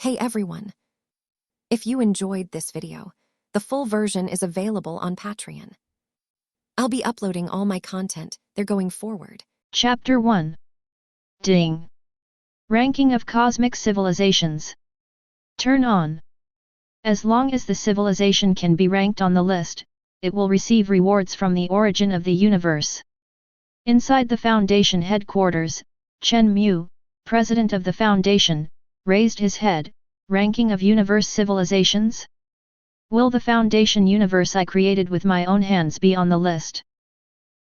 Hey everyone! If you enjoyed this video, the full version is available on Patreon. I'll be uploading all my content there going forward. Chapter 1. Ding. Ranking of Cosmic Civilizations. Turn on. As long as the civilization can be ranked on the list, it will receive rewards from the origin of the universe. Inside the Foundation headquarters, Chen Mu, president of the Foundation, raised his head. Ranking of universe civilizations? Will the Foundation universe I created with my own hands be on the list?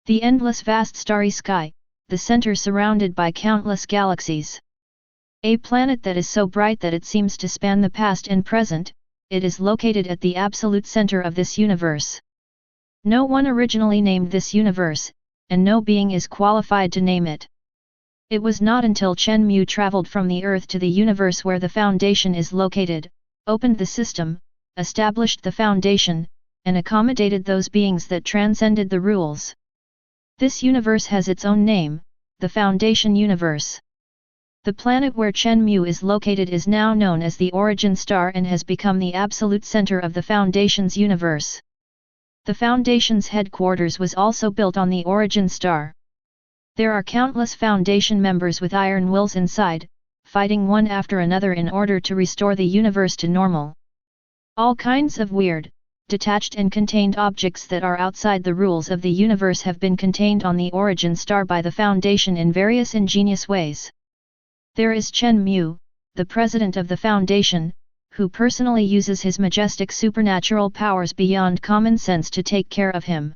The endless vast starry sky, the center surrounded by countless galaxies. A planet that is so bright that it seems to span the past and present, it is located at the absolute center of this universe. No one originally named this universe, and no being is qualified to name it. It was not until Chen Mu traveled from the Earth to the universe where the Foundation is located, opened the system, established the Foundation, and accommodated those beings that transcended the rules. This universe has its own name, the Foundation Universe. The planet where Chen Mu is located is now known as the Origin Star and has become the absolute center of the Foundation's universe. The Foundation's headquarters was also built on the Origin Star. There are countless Foundation members with iron wills inside, fighting one after another in order to restore the universe to normal. All kinds of weird, detached and contained objects that are outside the rules of the universe have been contained on the Origin Star by the Foundation in various ingenious ways. There is Chen Mu, the president of the Foundation, who personally uses his majestic supernatural powers beyond common sense to take care of him.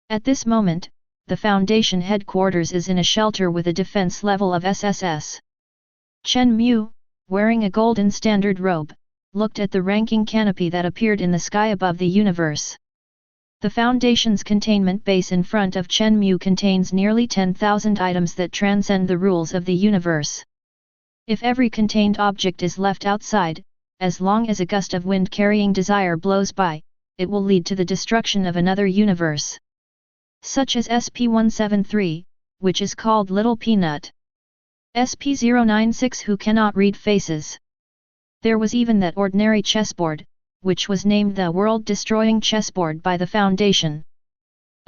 At this moment, the Foundation headquarters is in a shelter with a defense level of SSS. Chen Mu, wearing a golden standard robe, looked at the ranking canopy that appeared in the sky above the universe. The Foundation's containment base in front of Chen Mu contains nearly 10,000 items that transcend the rules of the universe. If every contained object is left outside, as long as a gust of wind carrying desire blows by, it will lead to the destruction of another universe. Such as SP-173, which is called Little Peanut. SP-096 who cannot read faces. There was even that ordinary chessboard, which was named the world-destroying chessboard by the Foundation.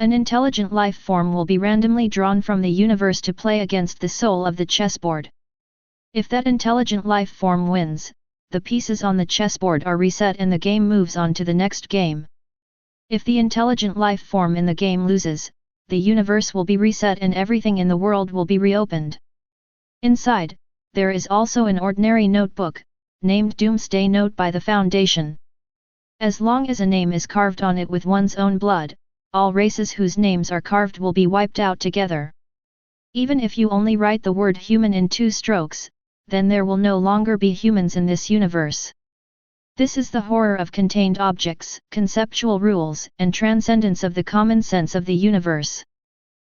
An intelligent life form will be randomly drawn from the universe to play against the soul of the chessboard. If that intelligent life form wins, the pieces on the chessboard are reset and the game moves on to the next game. If the intelligent life form in the game loses, the universe will be reset and everything in the world will be reopened. Inside, there is also an ordinary notebook, named Doomsday Note by the Foundation. As long as a name is carved on it with one's own blood, all races whose names are carved will be wiped out together. Even if you only write the word human in 2 strokes, then there will no longer be humans in this universe. This is the horror of contained objects, conceptual rules, and transcendence of the common sense of the universe.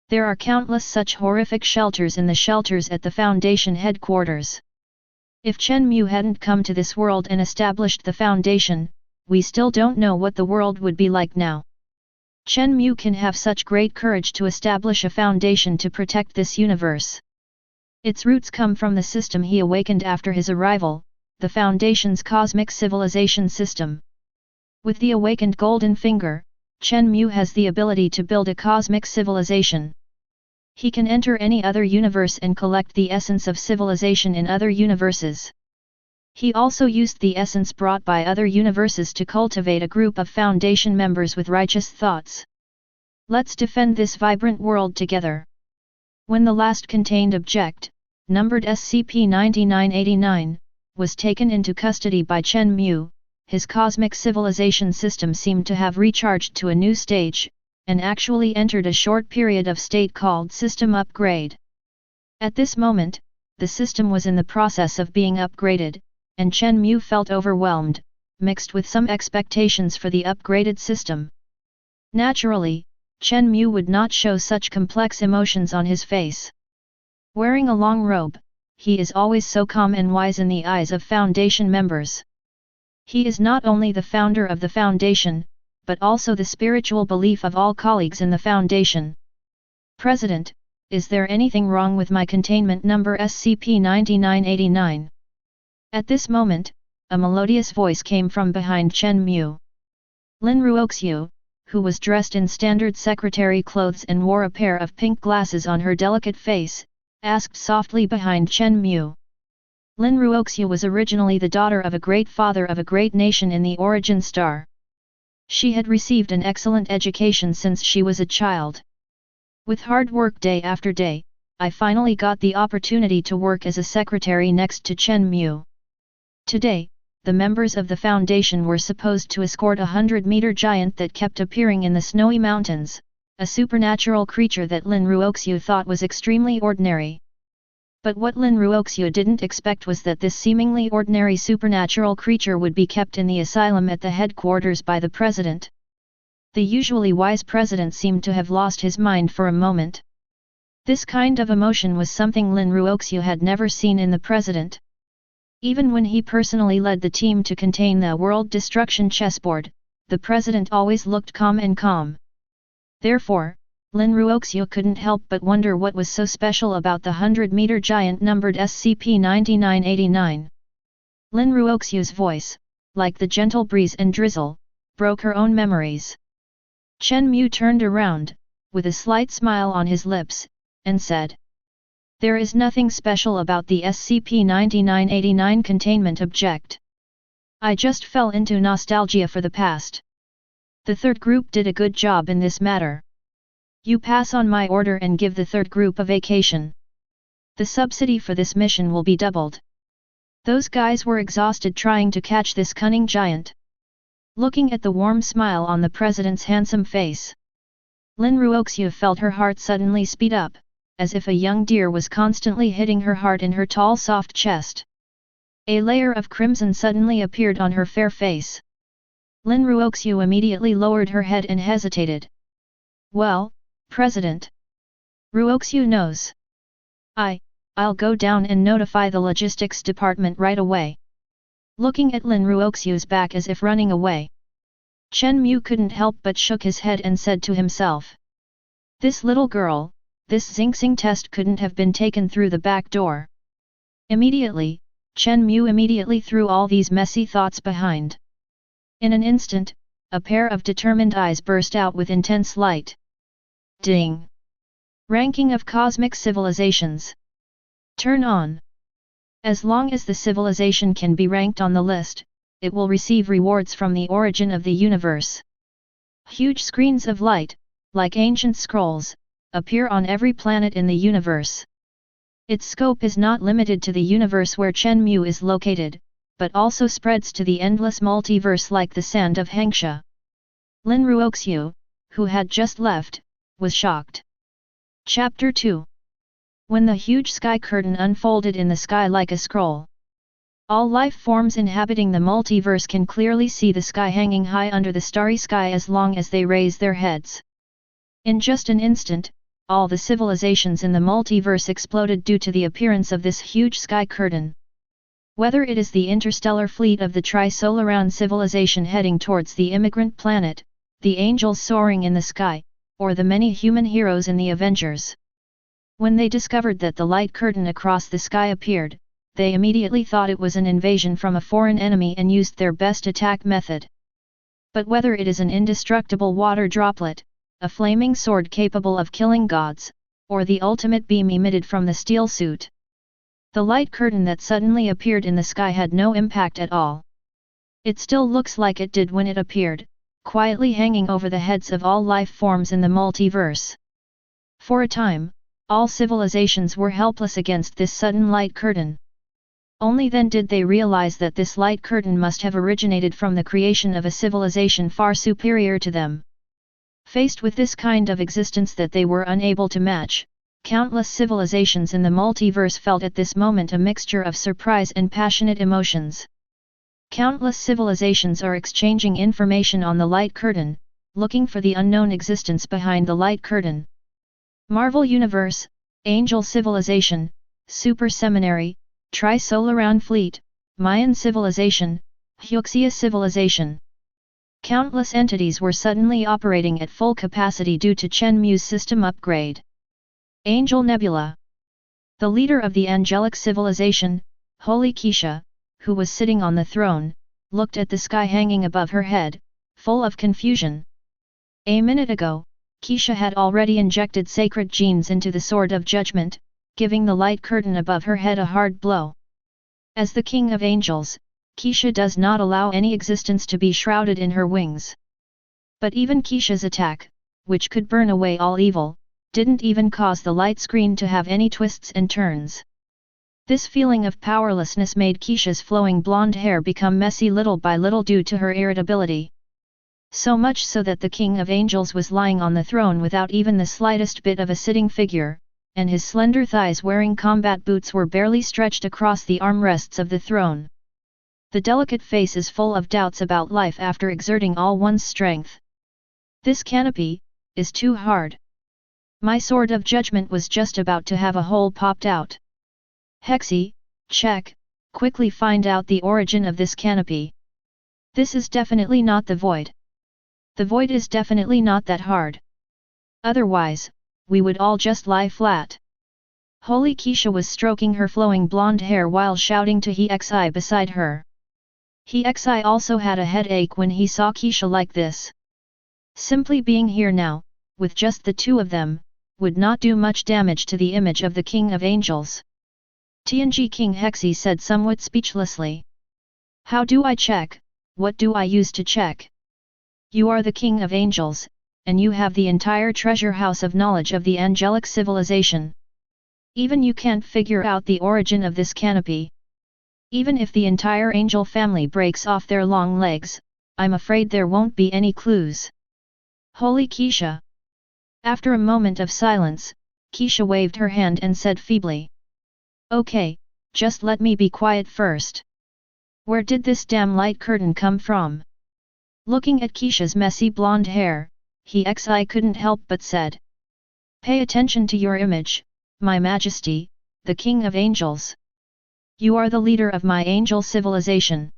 There are countless such horrific shelters in the shelters at the Foundation headquarters. If Chen Mu hadn't come to this world and established the Foundation, we still don't know what the world would be like now. Chen Mu can have such great courage to establish a foundation to protect this universe. Its roots come from the system he awakened after his arrival, the Foundation's cosmic civilization system. With the awakened golden finger, Chen Mu has the ability to build a cosmic civilization. He can enter any other universe and collect the essence of civilization in other universes. He also used the essence brought by other universes to cultivate a group of Foundation members with righteous thoughts. Let's defend this vibrant world together. When the last contained object, numbered SCP-9989, was taken into custody by Chen Mu, his cosmic civilization system seemed to have recharged to a new stage, and actually entered a short period of state called system upgrade. At this moment, the system was in the process of being upgraded, and Chen Mu felt overwhelmed, mixed with some expectations for the upgraded system. Naturally, Chen Mu would not show such complex emotions on his face. Wearing a long robe, he is always so calm and wise in the eyes of Foundation members. He is not only the founder of the Foundation, but also the spiritual belief of all colleagues in the Foundation. President, is there anything wrong with my containment number SCP-9989? At this moment, a melodious voice came from behind Chen Mu. Lin Ruoxiu, who was dressed in standard secretary clothes and wore a pair of pink glasses on her delicate face, asked softly behind Chen Mu. Lin Ruoxiu was originally the daughter of a great father of a great nation in the origin star. She had received an excellent education since she was a child. With hard work day after day, I finally got the opportunity to work as a secretary next to Chen Mu. Today, the members of the foundation were supposed to escort a 100-meter giant that kept appearing in the snowy mountains, a supernatural creature that Lin Ruoxiu thought was extremely ordinary. But what Lin Ruoxiu didn't expect was that this seemingly ordinary supernatural creature would be kept in the asylum at the headquarters by the president. The usually wise president seemed to have lost his mind for a moment. This kind of emotion was something Lin Ruoxiu had never seen in the president. Even when he personally led the team to contain the world destruction chessboard, the president always looked calm and calm. Therefore, Lin Ruoxiu couldn't help but wonder what was so special about the 100-meter giant numbered SCP-9989. Lin Ruoxiu's voice, like the gentle breeze and drizzle, broke her own memories. Chen Mu turned around, with a slight smile on his lips, and said, "There is nothing special about the SCP-9989 containment object. I just fell into nostalgia for the past. The third group did a good job in this matter. You pass on my order and give the third group a vacation. The subsidy for this mission will be doubled." Those guys were exhausted trying to catch this cunning giant. Looking at the warm smile on the president's handsome face, Lin Ruoxiu felt her heart suddenly speed up, as if a young deer was constantly hitting her heart in her tall soft chest. A layer of crimson suddenly appeared on her fair face. Lin Ruoxiu immediately lowered her head and hesitated. "Well, President. Ruoxiu knows. I'll go down and notify the logistics department right away." Looking at Lin Ruoxiu's back as if running away, Chen Mu couldn't help but shook his head and said to himself, "This little girl, this Xingxing test couldn't have been taken through the back door." Immediately, Chen Mu immediately threw all these messy thoughts behind. In an instant, a pair of determined eyes burst out with intense light. Ding! Ranking of Cosmic Civilizations. Turn on. As long as the civilization can be ranked on the list, it will receive rewards from the origin of the universe. Huge screens of light, like ancient scrolls, appear on every planet in the universe. Its scope is not limited to the universe where Chen Mu is located, but also spreads to the endless multiverse like the sand of Hengsha. Lin Ruoxiu, who had just left, was shocked. Chapter 2. When the huge sky curtain unfolded in the sky like a scroll, all life forms inhabiting the multiverse can clearly see the sky hanging high under the starry sky as long as they raise their heads. In just an instant, all the civilizations in the multiverse exploded due to the appearance of this huge sky curtain. Whether it is the interstellar fleet of the Tri-Solaran civilization heading towards the immigrant planet, the angels soaring in the sky, or the many human heroes in the Avengers. When they discovered that the light curtain across the sky appeared, they immediately thought it was an invasion from a foreign enemy and used their best attack method. But whether it is an indestructible water droplet, a flaming sword capable of killing gods, or the ultimate beam emitted from the steel suit, the light curtain that suddenly appeared in the sky had no impact at all. It still looks like it did when it appeared, quietly hanging over the heads of all life forms in the multiverse. For a time, all civilizations were helpless against this sudden light curtain. Only then did they realize that this light curtain must have originated from the creation of a civilization far superior to them. Faced with this kind of existence that they were unable to match, countless civilizations in the multiverse felt at this moment a mixture of surprise and passionate emotions. Countless civilizations are exchanging information on the light curtain, looking for the unknown existence behind the light curtain. Marvel Universe, Angel Civilization, Super Seminary, Tri-Solaran Fleet, Mayan Civilization, Hyuxia Civilization. Countless entities were suddenly operating at full capacity due to Chen Mu's system upgrade. Angel Nebula. The leader of the angelic civilization, Holy Keisha, who was sitting on the throne, looked at the sky hanging above her head, full of confusion. A minute ago, Keisha had already injected sacred genes into the Sword of Judgment, giving the light curtain above her head a hard blow. As the King of Angels, Keisha does not allow any existence to be shrouded in her wings. But even Keisha's attack, which could burn away all evil, didn't even cause the light screen to have any twists and turns. This feeling of powerlessness made Keisha's flowing blonde hair become messy little by little due to her irritability. So much so that the King of Angels was lying on the throne without even the slightest bit of a sitting figure, and his slender thighs wearing combat boots were barely stretched across the armrests of the throne. The delicate face is full of doubts about life after exerting all one's strength. This canopy is too hard. My Sword of Judgment was just about to have a hole popped out. Hexy, check, quickly find out the origin of this canopy. This is definitely not the void. The void is definitely not that hard. Otherwise, we would all just lie flat. Holy Keisha was stroking her flowing blonde hair while shouting to Hexi beside her. Hexi also had a headache when he saw Keisha like this. Simply being here now, with just the two of them, would not do much damage to the image of the King of Angels. TNG King Hexi said somewhat speechlessly. How do I check? What do I use to check? You are the King of Angels, and you have the entire treasure house of knowledge of the angelic civilization. Even you can't figure out the origin of this canopy. Even if the entire angel family breaks off their long legs, I'm afraid there won't be any clues. Holy Keisha! After a moment of silence, Keisha waved her hand and said feebly. Okay, just let me be quiet first. Where did this damn light curtain come from? Looking at Keisha's messy blonde hair, Hexi couldn't help but said. Pay attention to your image, my majesty, the King of Angels. You are the leader of my angel civilization.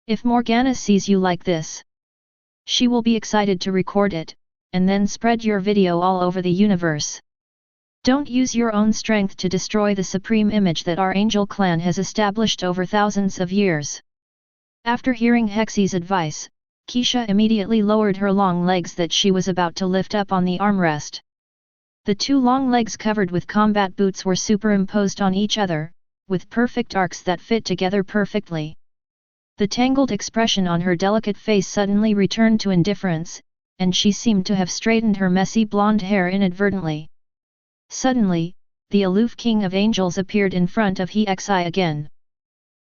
If Morgana sees you like this, she will be excited to record it, and then spread your video all over the universe. Don't use your own strength to destroy the supreme image that our angel clan has established over thousands of years. After hearing Hexi's advice, Keisha immediately lowered her long legs that she was about to lift up on the armrest. The two long legs covered with combat boots were superimposed on each other, with perfect arcs that fit together perfectly. The tangled expression on her delicate face suddenly returned to indifference, and she seemed to have straightened her messy blonde hair inadvertently. Suddenly, the aloof King of Angels appeared in front of Hexi again.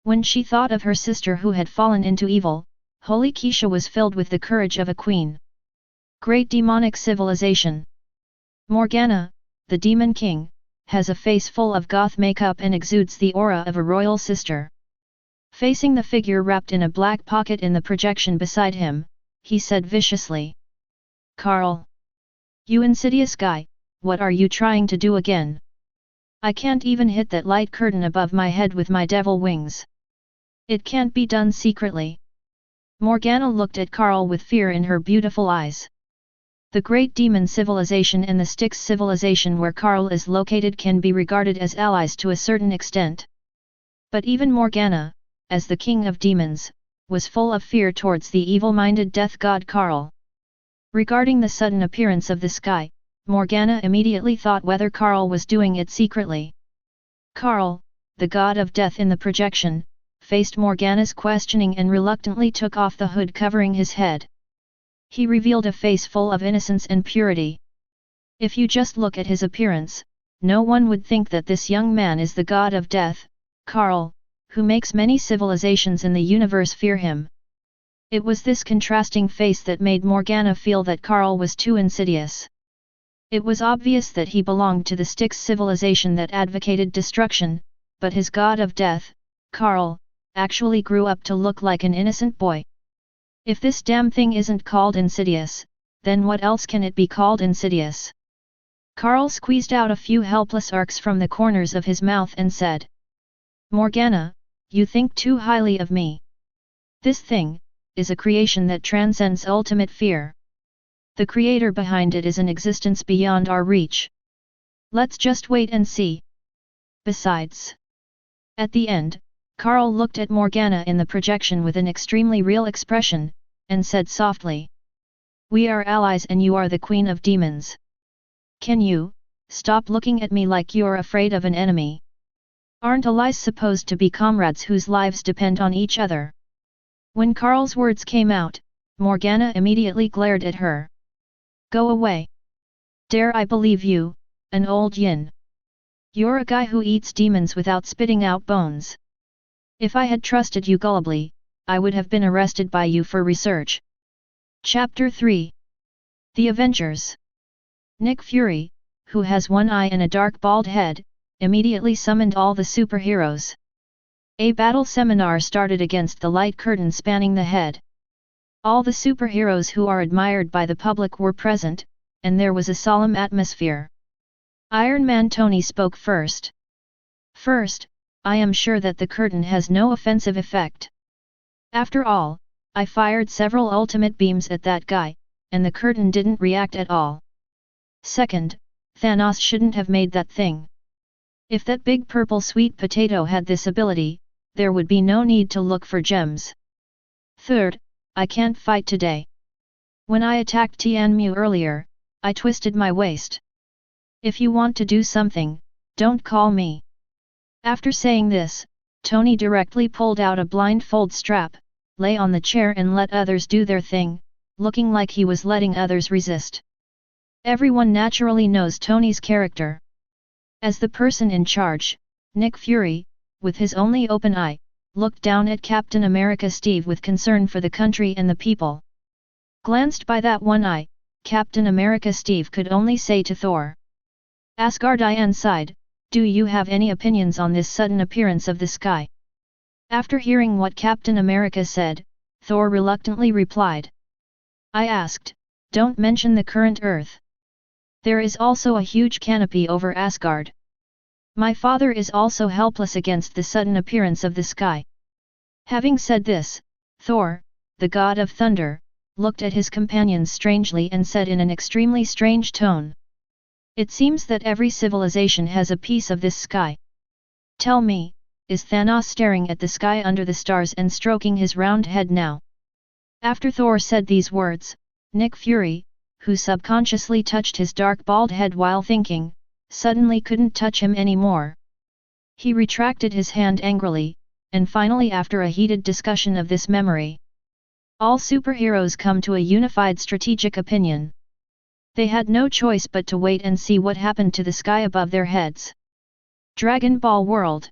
When she thought of her sister who had fallen into evil, Holy Keisha was filled with the courage of a queen. Great demonic civilization. Morgana, the Demon King, has a face full of goth makeup and exudes the aura of a royal sister. Facing the figure wrapped in a black pocket in the projection beside him, he said viciously. Carl! You insidious guy, what are you trying to do again? I can't even hit that light curtain above my head with my devil wings. It can't be done secretly. Morgana looked at Carl with fear in her beautiful eyes. The great demon civilization and the Styx civilization where Carl is located can be regarded as allies to a certain extent. But even Morgana, as the king of demons, was full of fear towards the evil-minded death god Carl. Regarding the sudden appearance of the sky, Morgana immediately thought whether Carl was doing it secretly. Carl, the god of death in the projection, faced Morgana's questioning and reluctantly took off the hood covering his head. He revealed a face full of innocence and purity. If you just look at his appearance, no one would think that this young man is the god of death, Carl, who makes many civilizations in the universe fear him. It was this contrasting face that made Morgana feel that Carl was too insidious. It was obvious that he belonged to the Styx civilization that advocated destruction, but his god of death, Carl, actually grew up to look like an innocent boy. If this damn thing isn't called insidious, then what else can it be called insidious? Carl squeezed out a few helpless arcs from the corners of his mouth and said. Morgana, you think too highly of me. This thing is a creation that transcends ultimate fear. The creator behind it is an existence beyond our reach. Let's just wait and see. Besides, at the end, Carl looked at Morgana in the projection with an extremely real expression, and said softly. We are allies and you are the queen of demons. Can you, stop looking at me like you're afraid of an enemy? Aren't allies supposed to be comrades whose lives depend on each other? When Carl's words came out, Morgana immediately glared at her. Go away. Dare I believe you, an old yin? You're a guy who eats demons without spitting out bones. If I had trusted you gullibly, I would have been arrested by you for research. Chapter 3. The Avengers. Nick Fury, who has one eye and a dark bald head, immediately summoned all the superheroes. A battle seminar started against the light curtain spanning the head. All the superheroes who are admired by the public were present, and there was a solemn atmosphere. Iron Man Tony spoke first. First, I am sure that the curtain has no offensive effect. After all, I fired several ultimate beams at that guy, and the curtain didn't react at all. Second, Thanos shouldn't have made that thing. If that big purple sweet potato had this ability, there would be no need to look for gems. Third, I can't fight today. When I attacked Chen Mu earlier, I twisted my waist. If you want to do something, don't call me. After saying this, Tony directly pulled out a blindfold strap, lay on the chair and let others do their thing, looking like he was letting others resist. Everyone naturally knows Tony's character. As the person in charge, Nick Fury, with his only open eye, looked down at Captain America Steve with concern for the country and the people. Glanced by that one eye, Captain America Steve could only say to Thor. Asgardian sighed, do you have any opinions on this sudden appearance of the sky? After hearing what Captain America said, Thor reluctantly replied. I asked, don't mention the current Earth. There is also a huge canopy over Asgard. My father is also helpless against the sudden appearance of the sky. Having said this, Thor, the god of thunder, looked at his companions strangely and said in an extremely strange tone. It seems that every civilization has a piece of this sky. Tell me, is Thanos staring at the sky under the stars and stroking his round head now? After Thor said these words, Nick Fury, who subconsciously touched his dark bald head while thinking, suddenly couldn't touch him anymore. He retracted his hand angrily, and finally after a heated discussion of this memory, all superheroes come to a unified strategic opinion. They had no choice but to wait and see what happened to the sky above their heads. Dragon Ball World.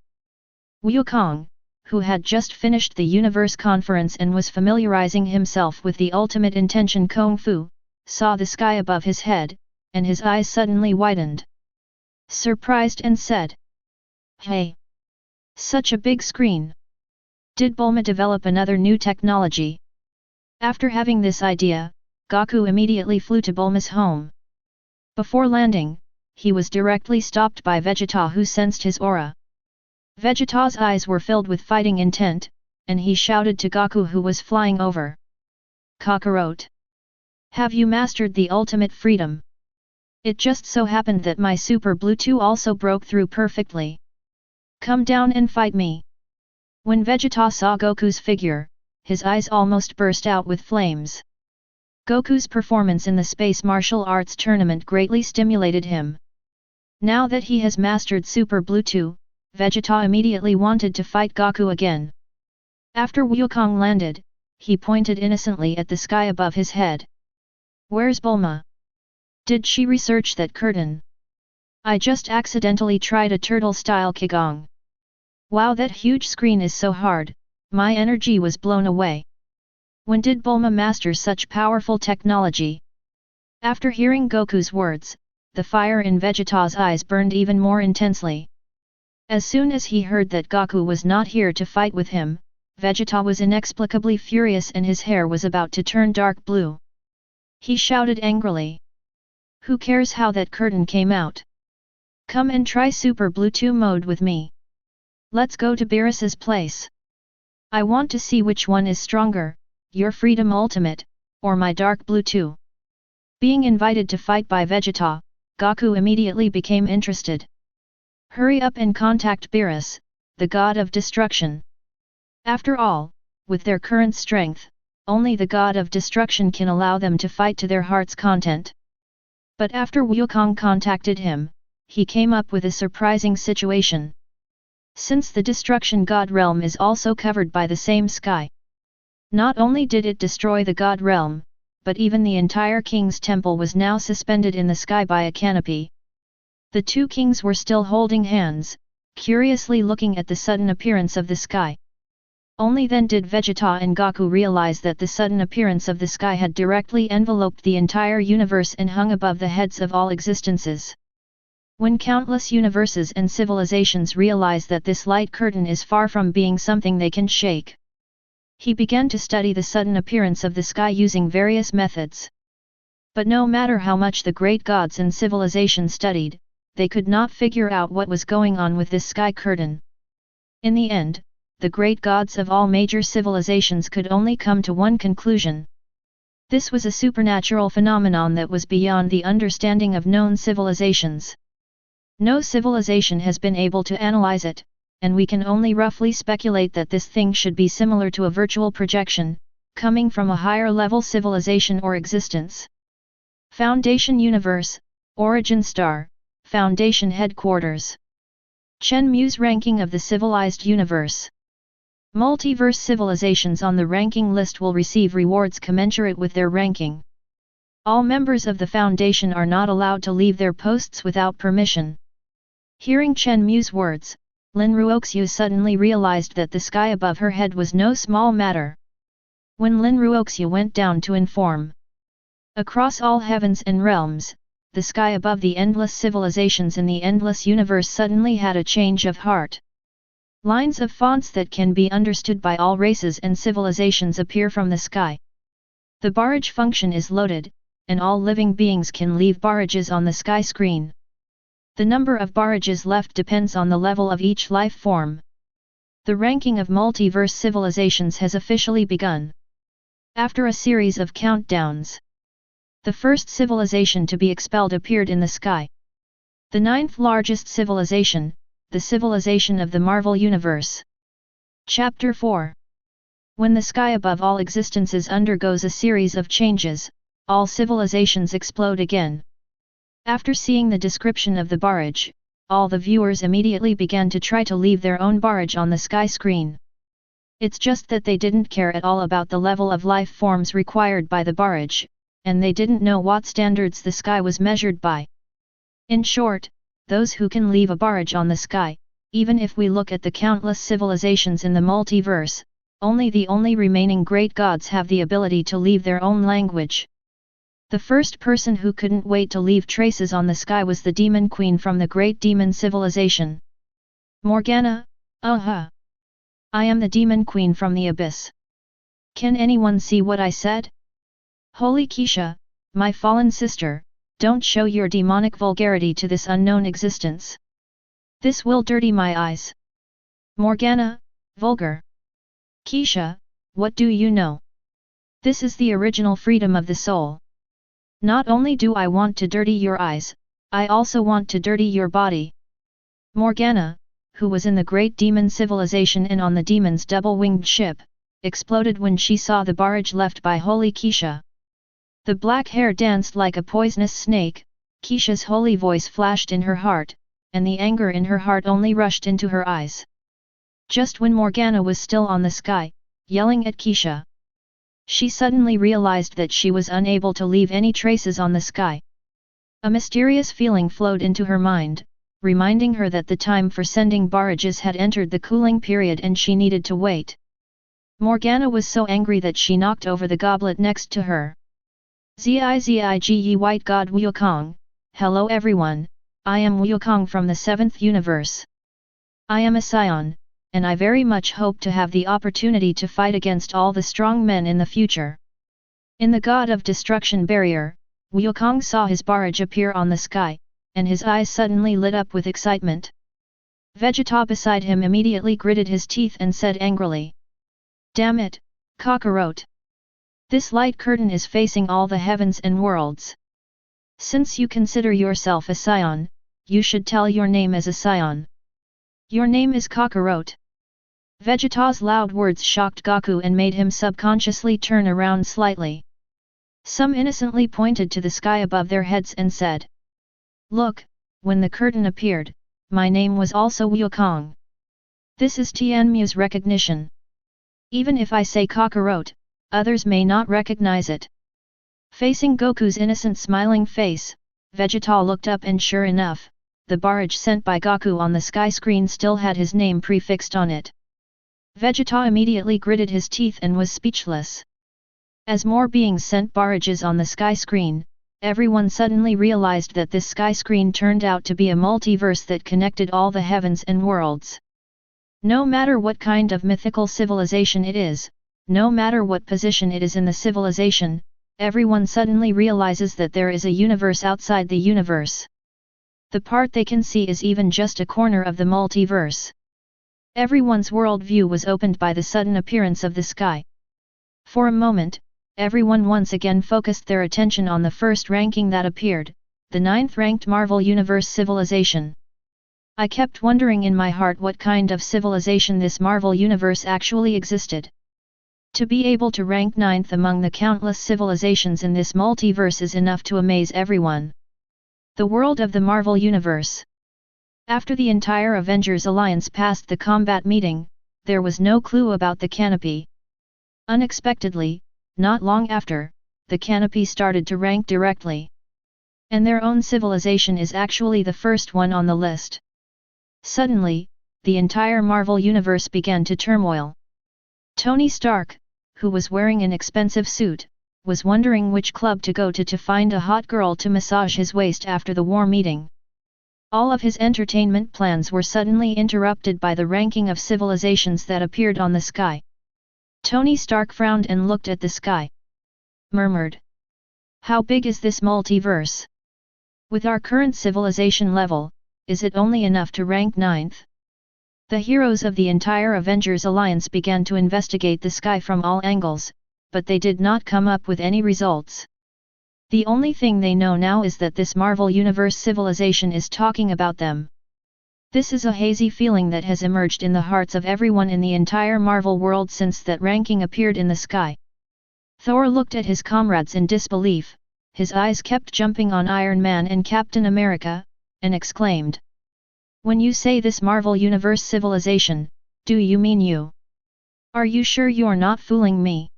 Wukong, who had just finished the Universe Conference and was familiarizing himself with the ultimate intention Kung Fu, saw the sky above his head, and his eyes suddenly widened. Surprised and said, Hey! Such a big screen! Did Bulma develop another new technology? After having this idea, Goku immediately flew to Bulma's home. Before landing, he was directly stopped by Vegeta who sensed his aura. Vegeta's eyes were filled with fighting intent, and he shouted to Goku who was flying over. Kakarot! Have you mastered the ultimate freedom? It just so happened that my Super Blue 2 also broke through perfectly. Come down and fight me. When Vegeta saw Goku's figure, his eyes almost burst out with flames. Goku's performance in the Space Martial Arts tournament greatly stimulated him. Now that he has mastered Super Blue 2, Vegeta immediately wanted to fight Goku again. After Wukong landed, he pointed innocently at the sky above his head. Where's Bulma? Did she research that curtain? I just accidentally tried a turtle-style Qigong. Wow, that huge screen is so hard, my energy was blown away. When did Bulma master such powerful technology? After hearing Goku's words, the fire in Vegeta's eyes burned even more intensely. As soon as he heard that Goku was not here to fight with him, Vegeta was inexplicably furious and his hair was about to turn dark blue. He shouted angrily. Who cares how that curtain came out? Come and try Super Blue 2 mode with me. Let's go to Beerus's place. I want to see which one is stronger, your Freedom Ultimate, or my Dark Blue 2. Being invited to fight by Vegeta, Goku immediately became interested. Hurry up and contact Beerus, the god of destruction. After all, with their current strength, only the god of destruction can allow them to fight to their heart's content. But after Wukong contacted him, he came up with a surprising situation. Since the destruction god realm is also covered by the same sky, not only did it destroy the god realm, but even the entire king's temple was now suspended in the sky by a canopy. The two kings were still holding hands, curiously looking at the sudden appearance of the sky. Only then did Vegeta and Goku realize that the sudden appearance of the sky had directly enveloped the entire universe and hung above the heads of all existences. When countless universes and civilizations realize that this light curtain is far from being something they can shake, he began to study the sudden appearance of the sky using various methods. But no matter how much the great gods and civilization studied, they could not figure out what was going on with this sky curtain. In the end, the great gods of all major civilizations could only come to one conclusion. This was a supernatural phenomenon that was beyond the understanding of known civilizations. No civilization has been able to analyze it, and we can only roughly speculate that this thing should be similar to a virtual projection, coming from a higher level civilization or existence. Foundation Universe, Origin Star, Foundation Headquarters. Chen Mu's ranking of the civilized universe. Multiverse civilizations on the ranking list will receive rewards commensurate with their ranking. All members of the Foundation are not allowed to leave their posts without permission. Hearing Chen Mu's words, Lin Ruoxiu suddenly realized that the sky above her head was no small matter. When Lin Ruoxiu went down to inform, across all heavens and realms, the sky above the endless civilizations in the endless universe suddenly had a change of heart. Lines of fonts that can be understood by all races and civilizations appear from the sky. The barrage function is loaded, and all living beings can leave barrages on the sky screen. The number of barrages left depends on the level of each life form. The ranking of multiverse civilizations has officially begun. After a series of countdowns, the first civilization to be expelled appeared in the sky. The ninth largest civilization, the civilization of the Marvel Universe. Chapter 4. When the sky above all existences undergoes a series of changes, all civilizations explode again. After seeing the description of the barrage, all the viewers immediately began to try to leave their own barrage on the sky screen. It's just that they didn't care at all about the level of life forms required by the barrage, and they didn't know what standards the sky was measured by. In short, those who can leave a barrage on the sky, even if we look at the countless civilizations in the multiverse, only the remaining great gods have the ability to leave their own language. The first person who couldn't wait to leave traces on the sky was the demon queen from the great demon civilization. Morgana, I am the demon queen from the abyss. Can anyone see what I said? Holy Keisha, my fallen sister, don't show your demonic vulgarity to this unknown existence. This will dirty my eyes. Morgana, vulgar. Keisha, what do you know? This is the original freedom of the soul. Not only do I want to dirty your eyes, I also want to dirty your body. Morgana, who was in the great demon civilization and on the demon's double-winged ship, exploded when she saw the barrage left by Holy Keisha. The black hair danced like a poisonous snake, Keisha's holy voice flashed in her heart, and the anger in her heart only rushed into her eyes. Just when Morgana was still on the sky, yelling at Keisha, she suddenly realized that she was unable to leave any traces on the sky. A mysterious feeling flowed into her mind, reminding her that the time for sending barrages had entered the cooling period and she needed to wait. Morgana was so angry that she knocked over the goblet next to her. Zige White God Wukong, hello everyone, I am Wukong from the 7th universe. I am a scion, and I very much hope to have the opportunity to fight against all the strong men in the future. In the God of Destruction barrier, Wukong saw his barrage appear on the sky, and his eyes suddenly lit up with excitement. Vegeta beside him immediately gritted his teeth and said angrily, "Damn it, Kakarot! This light curtain is facing all the heavens and worlds. Since you consider yourself a scion, you should tell your name as a scion. Your name is Kakarot. Vegeta's loud words shocked Goku and made him subconsciously turn around slightly. Some innocently pointed to the sky above their heads and said, "Look, when the curtain appeared, my name was also Wukong. This is Chen Mu's recognition. Even if I say Kakarot, others may not recognize it." Facing Goku's innocent smiling face, Vegeta looked up and sure enough, the barrage sent by Goku on the sky screen still had his name prefixed on it. Vegeta immediately gritted his teeth and was speechless. As more beings sent barrages on the sky screen, everyone suddenly realized that this sky screen turned out to be a multiverse that connected all the heavens and worlds. No matter what kind of mythical civilization it is, no matter what position it is in the civilization, everyone suddenly realizes that there is a universe outside the universe. The part they can see is even just a corner of the multiverse. Everyone's worldview was opened by the sudden appearance of the sky. For a moment, everyone once again focused their attention on the first ranking that appeared, the 9th-ranked Marvel Universe civilization. I kept wondering in my heart what kind of civilization this Marvel Universe actually existed. To be able to rank 9th among the countless civilizations in this multiverse is enough to amaze everyone. The world of the Marvel Universe. After the entire Avengers Alliance passed the combat meeting, there was no clue about the canopy. Unexpectedly, not long after, the canopy started to rank directly. And their own civilization is actually the first one on the list. Suddenly, the entire Marvel Universe began to turmoil. Tony Stark, who was wearing an expensive suit, was wondering which club to go to find a hot girl to massage his waist after the war meeting. All of his entertainment plans were suddenly interrupted by the ranking of civilizations that appeared on the sky. Tony Stark frowned and looked at the sky. Murmured, "How big is this multiverse? With our current civilization level, is it only enough to rank 9th? The heroes of the entire Avengers Alliance began to investigate the sky from all angles, but they did not come up with any results. The only thing they know now is that this Marvel Universe civilization is talking about them. This is a hazy feeling that has emerged in the hearts of everyone in the entire Marvel world since that ranking appeared in the sky." Thor looked at his comrades in disbelief, his eyes kept jumping on Iron Man and Captain America, and exclaimed, "When you say this Marvel Universe civilization, do you mean you? Are you sure you're not fooling me?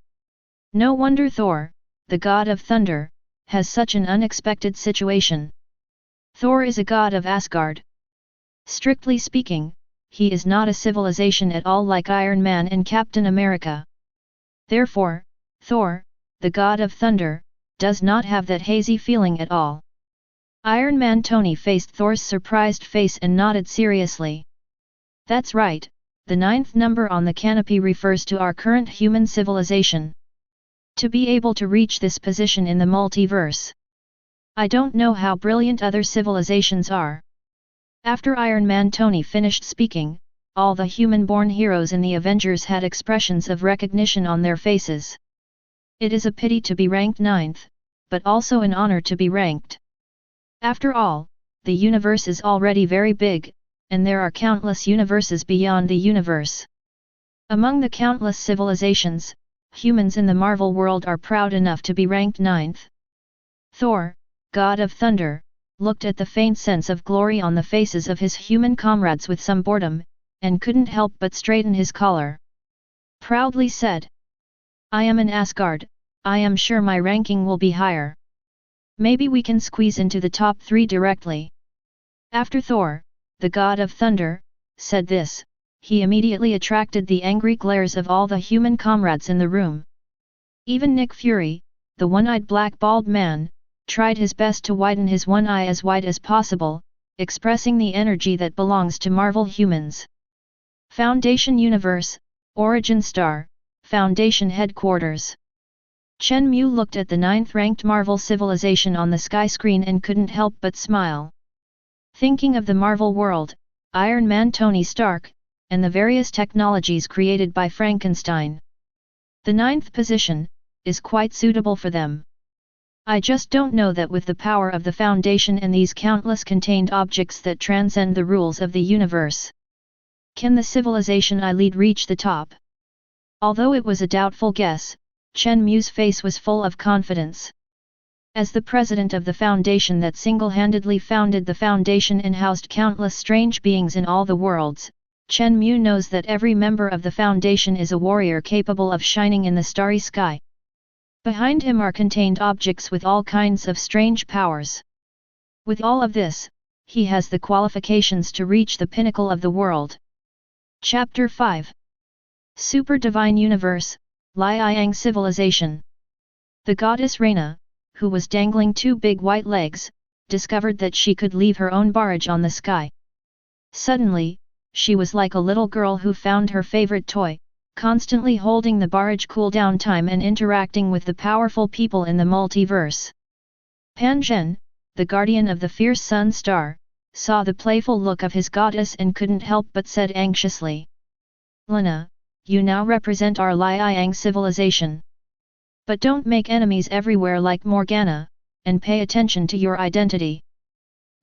No wonder Thor, the god of thunder, has such an unexpected situation. Thor is a god of Asgard. Strictly speaking, he is not a civilization at all like Iron Man and Captain America. Therefore, Thor, the god of thunder, does not have that hazy feeling at all." Iron Man Tony faced Thor's surprised face and nodded seriously. "That's right, the 9th number on the canopy refers to our current human civilization. To be able to reach this position in the multiverse. I don't know how brilliant other civilizations are." After Iron Man Tony finished speaking, all the human-born heroes in the Avengers had expressions of recognition on their faces. It is a pity to be ranked 9th, but also an honor to be ranked. After all, the universe is already very big, and there are countless universes beyond the universe. Among the countless civilizations, humans in the Marvel world are proud enough to be ranked 9th. Thor, god of thunder, looked at the faint sense of glory on the faces of his human comrades with some boredom, and couldn't help but straighten his collar. Proudly said, "I am in Asgard, I am sure my ranking will be higher. Maybe we can squeeze into the top 3 directly." After Thor, the god of thunder, said this, he immediately attracted the angry glares of all the human comrades in the room. Even Nick Fury, the one-eyed black bald man, tried his best to widen his one eye as wide as possible, expressing the energy that belongs to Marvel humans. Foundation Universe, Origin Star, Foundation Headquarters. Chen Mu looked at the 9th-ranked Marvel civilization on the sky screen and couldn't help but smile. Thinking of the Marvel world, Iron Man Tony Stark, and the various technologies created by Frankenstein. The 9th position is quite suitable for them. I just don't know that with the power of the Foundation and these countless contained objects that transcend the rules of the universe. Can the civilization I lead reach the top? Although it was a doubtful guess, Chen Mu's face was full of confidence. As the president of the foundation that single-handedly founded the foundation and housed countless strange beings in all the worlds, Chen Mu knows that every member of the foundation is a warrior capable of shining in the starry sky. Behind him are contained objects with all kinds of strange powers. With all of this, he has the qualifications to reach the pinnacle of the world. Chapter 5 Super Divine Universe, Liang Civilization. The goddess Reina, who was dangling two big white legs, discovered that she could leave her own barrage on the sky. Suddenly, she was like a little girl who found her favorite toy, constantly holding the barrage cooldown time and interacting with the powerful people in the multiverse. Pan Zhen, the guardian of the fierce sun star, saw the playful look of his goddess and couldn't help but said anxiously, "Lena, you now represent our Liang civilization. But don't make enemies everywhere like Morgana, and pay attention to your identity.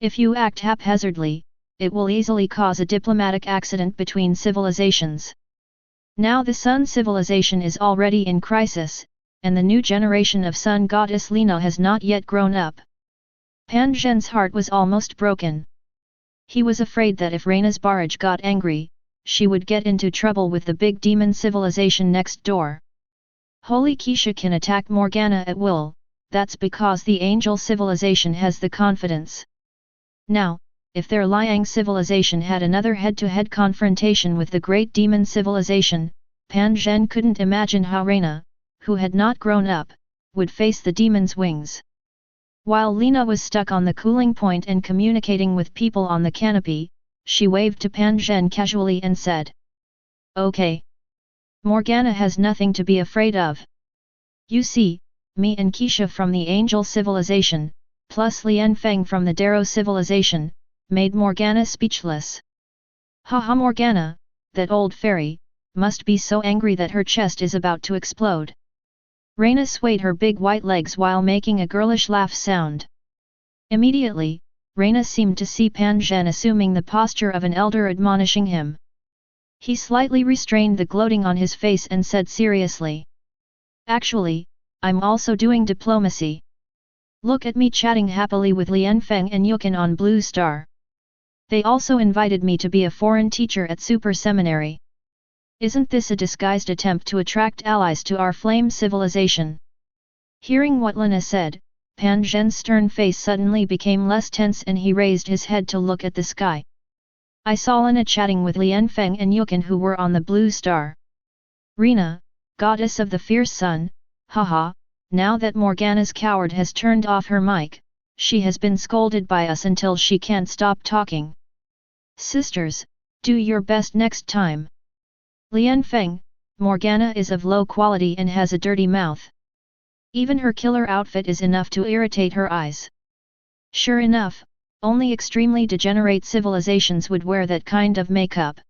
If you act haphazardly, it will easily cause a diplomatic accident between civilizations. Now the Sun civilization is already in crisis, and the new generation of Sun goddess Lena has not yet grown up." Pan Zhen's heart was almost broken. He was afraid that if Reina's barrage got angry, she would get into trouble with the big demon civilization next door. Holy Keisha can attack Morgana at will, that's because the angel civilization has the confidence. Now, if their Liang civilization had another head-to-head confrontation with the great demon civilization, Pan Zhen couldn't imagine how Reina, who had not grown up, would face the demon's wings. While Lena was stuck on the cooling point and communicating with people on the canopy, she waved to Pan Zhen casually and said, "Okay. Morgana has nothing to be afraid of. You see, me and Keisha from the Angel Civilization, plus Lian Feng from the Darrow Civilization, made Morgana speechless. Haha, Morgana, that old fairy, must be so angry that her chest is about to explode." Reina swayed her big white legs while making a girlish laugh sound. Immediately, Reina seemed to see Pan Zhen assuming the posture of an elder admonishing him. He slightly restrained the gloating on his face and said seriously, "Actually, I'm also doing diplomacy. Look at me chatting happily with Lian Feng and Yukin on Blue Star. They also invited me to be a foreign teacher at Super Seminary. Isn't this a disguised attempt to attract allies to our flame civilization?" Hearing what Lena said, Pan Zhen's stern face suddenly became less tense and he raised his head to look at the sky. "I saw Lena chatting with Lian Feng and Yukin who were on the Blue Star. Reina, goddess of the fierce sun, haha, now that Morgana's coward has turned off her mic, she has been scolded by us until she can't stop talking. Sisters, do your best next time. Lian Feng, Morgana is of low quality and has a dirty mouth. Even her killer outfit is enough to irritate her eyes. Sure enough, only extremely degenerate civilizations would wear that kind of makeup.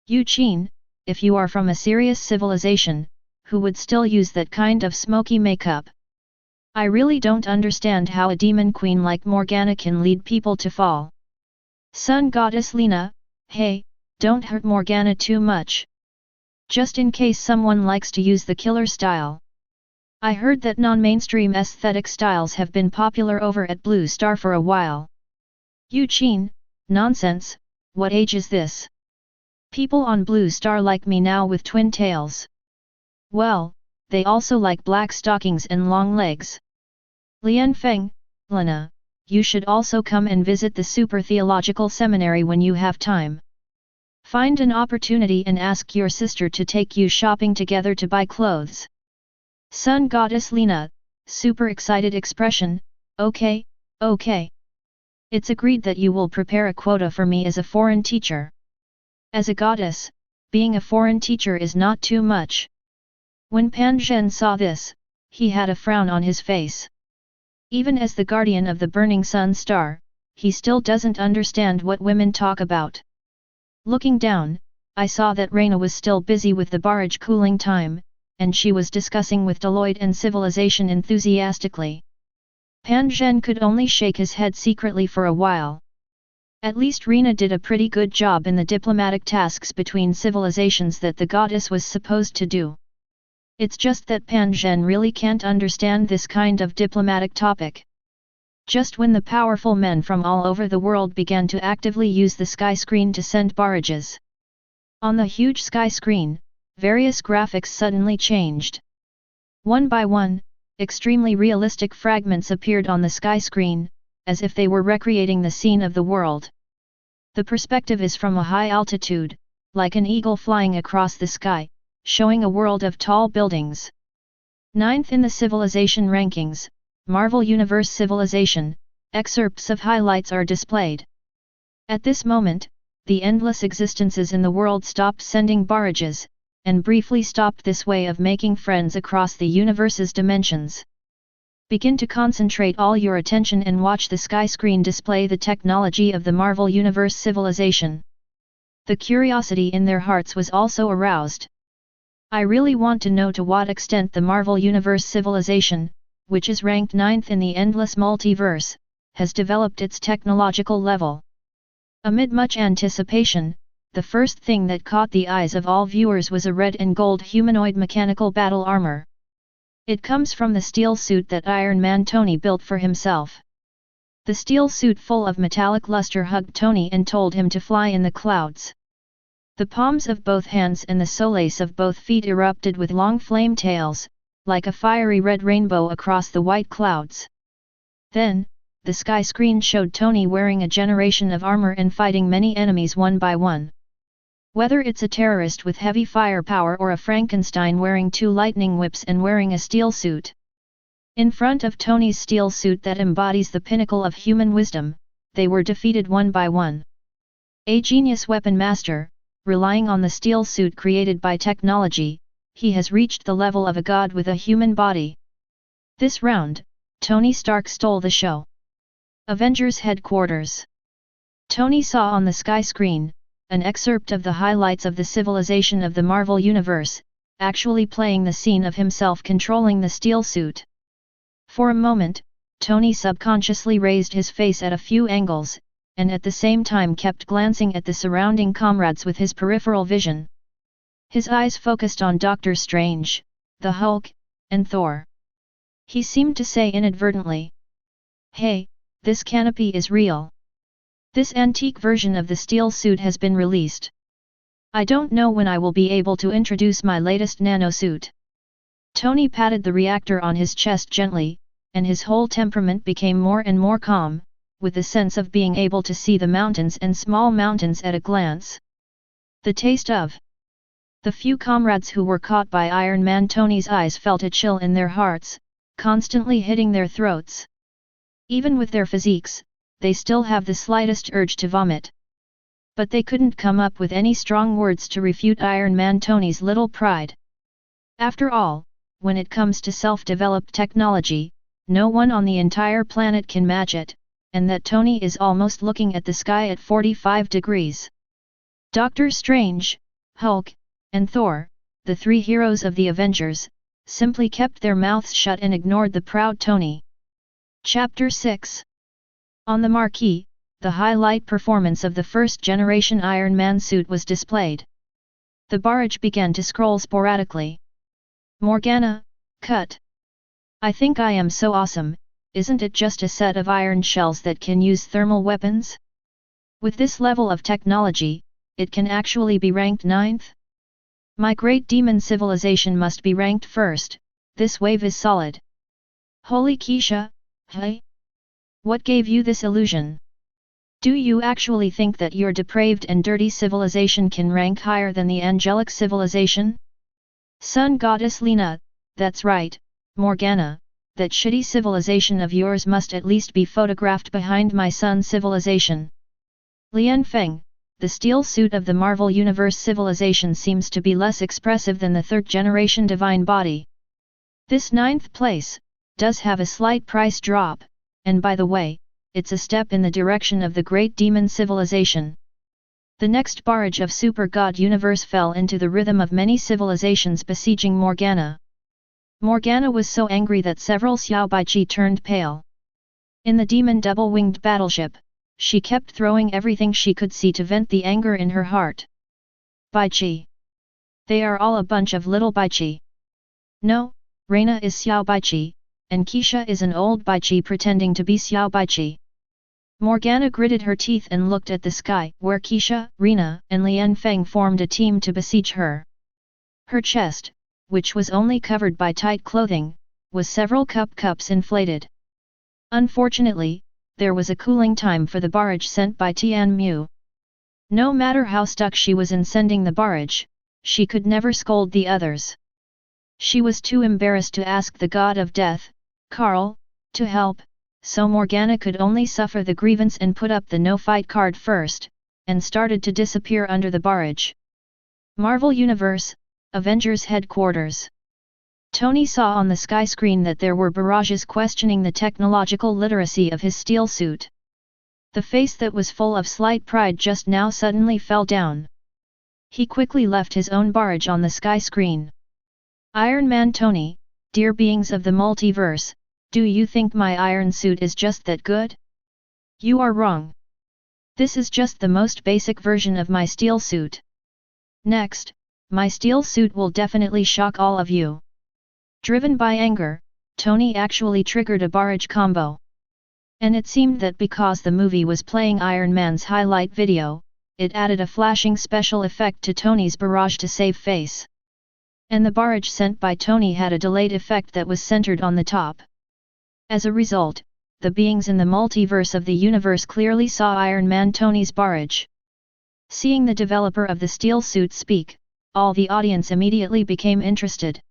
Yu Qin, if you are from a serious civilization, who would still use that kind of smoky makeup? I really don't understand how a demon queen like Morgana can lead people to fall. Sun goddess Lena, hey, don't hurt Morgana too much. Just in case someone likes to use the killer style. I heard that non-mainstream aesthetic styles have been popular over at Blue Star for a while. Yu Qin, nonsense, what age is this? People on Blue Star like me now with twin tails. Well, they also like black stockings and long legs. Lian Feng, Lena, you should also come and visit the Super Theological Seminary when you have time. Find an opportunity and ask your sister to take you shopping together to buy clothes." Sun goddess Lena, super excited expression, "Okay, okay. It's agreed that you will prepare a quota for me as a foreign teacher. As a goddess, being a foreign teacher is not too much." When Pan Zhen saw this, he had a frown on his face. Even as the guardian of the burning sun star, he still doesn't understand what women talk about. Looking down, I saw that Reina was still busy with the barrage cooling time, and she was discussing with Deloitte and Civilization enthusiastically. Pan Zhen could only shake his head secretly for a while. At least Rena did a pretty good job in the diplomatic tasks between civilizations that the goddess was supposed to do. It's just that Pan Zhen really can't understand this kind of diplomatic topic. Just when the powerful men from all over the world began to actively use the sky screen to send barrages. On the huge sky screen, various graphics suddenly changed. One by one, extremely realistic fragments appeared on the sky screen, as if they were recreating the scene of the world. The perspective is from a high altitude, like an eagle flying across the sky, showing a world of tall buildings. 9th in the civilization rankings, Marvel Universe Civilization, excerpts of highlights are displayed. At this moment, the endless existences in the world stopped sending barrages, and briefly stopped this way of making friends across the universe's dimensions. Begin to concentrate all your attention and watch the sky screen display the technology of the Marvel Universe Civilization. The curiosity in their hearts was also aroused. I really want to know to what extent the Marvel Universe Civilization, which is ranked 9th in the endless multiverse, has developed its technological level. Amid much anticipation, the first thing that caught the eyes of all viewers was a red and gold humanoid mechanical battle armor. It comes from the steel suit that Iron Man Tony built for himself. The steel suit full of metallic luster hugged Tony and told him to fly in the clouds. The palms of both hands and the soles of both feet erupted with long flame tails, like a fiery red rainbow across the white clouds. Then, the sky screen showed Tony wearing a generation of armor and fighting many enemies one by one. Whether it's a terrorist with heavy firepower or a Frankenstein wearing 2 lightning whips and wearing a steel suit. In front of Tony's steel suit that embodies the pinnacle of human wisdom, they were defeated one by one. A genius weapon master, relying on the steel suit created by technology, he has reached the level of a god with a human body. This round, Tony Stark stole the show. Avengers Headquarters. Tony saw on the sky screen an excerpt of the highlights of the civilization of the Marvel Universe, actually playing the scene of himself controlling the steel suit. For a moment, Tony subconsciously raised his face at a few angles, and at the same time kept glancing at the surrounding comrades with his peripheral vision. His eyes focused on Doctor Strange, the Hulk, and Thor. He seemed to say inadvertently, "Hey, this canopy is real. This antique version of the steel suit has been released. I don't know when I will be able to introduce my latest nanosuit." Tony patted the reactor on his chest gently, and his whole temperament became more and more calm, with the sense of being able to see the mountains and small mountains at a glance. The taste of. The few comrades who were caught by Iron Man Tony's eyes felt a chill in their hearts, constantly hitting their throats. Even with their physiques, they still have the slightest urge to vomit. But they couldn't come up with any strong words to refute Iron Man Tony's little pride. After all, when it comes to self-developed technology, no one on the entire planet can match it, and that Tony is almost looking at the sky at 45 degrees. Doctor Strange, Hulk, and Thor, the 3 heroes of the Avengers, simply kept their mouths shut and ignored the proud Tony. Chapter 6. On the marquee, the highlight performance of the first-generation Iron Man suit was displayed. The barrage began to scroll sporadically. Morgana, cut. I think I am so awesome, isn't it just a set of iron shells that can use thermal weapons? With this level of technology, it can actually be ranked 9th? My great demon civilization must be ranked 1st, this wave is solid. Holy Keisha, hey? What gave you this illusion? Do you actually think that your depraved and dirty civilization can rank higher than the angelic civilization? Sun Goddess Lena, that's right, Morgana, that shitty civilization of yours must at least be photographed behind my sun civilization. Lian Feng, the steel suit of the Marvel Universe civilization seems to be less expressive than the 3rd-generation divine body. This 9th place does have a slight price drop. And by the way, it's a step in the direction of the great demon civilization. The next barrage of Super God Universe fell into the rhythm of many civilizations besieging Morgana. Morgana was so angry that several Xiao Baichi turned pale. In the demon double-winged battleship, she kept throwing everything she could see to vent the anger in her heart. Baichi. They are all a bunch of little Baichi. No, Reina is Xiao Baichi, and Keisha is an old Baichi pretending to be Xiao Baichi. Morgana gritted her teeth and looked at the sky, where Keisha, Reina, and Lian Feng formed a team to besiege her. Her chest, which was only covered by tight clothing, was several cups inflated. Unfortunately, there was a cooling time for the barrage sent by Chen Mu. No matter how stuck she was in sending the barrage, she could never scold the others. She was too embarrassed to ask the god of death, Karl, to help, so Morgana could only suffer the grievance and put up the no-fight card first, and started to disappear under the barrage. Marvel Universe, Avengers Headquarters. Tony saw on the sky screen that there were barrages questioning the technological literacy of his steel suit. The face that was full of slight pride just now suddenly fell down. He quickly left his own barrage on the sky screen. Iron Man Tony, dear beings of the multiverse, do you think my iron suit is just that good? You are wrong. This is just the most basic version of my steel suit. Next, my steel suit will definitely shock all of you. Driven by anger, Tony actually triggered a barrage combo. And it seemed that because the movie was playing Iron Man's highlight video, it added a flashing special effect to Tony's barrage to save face. And the barrage sent by Tony had a delayed effect that was centered on the top. As a result, the beings in the multiverse of the universe clearly saw Iron Man Tony's barrage. Seeing the developer of the steel suit speak, all the audience immediately became interested.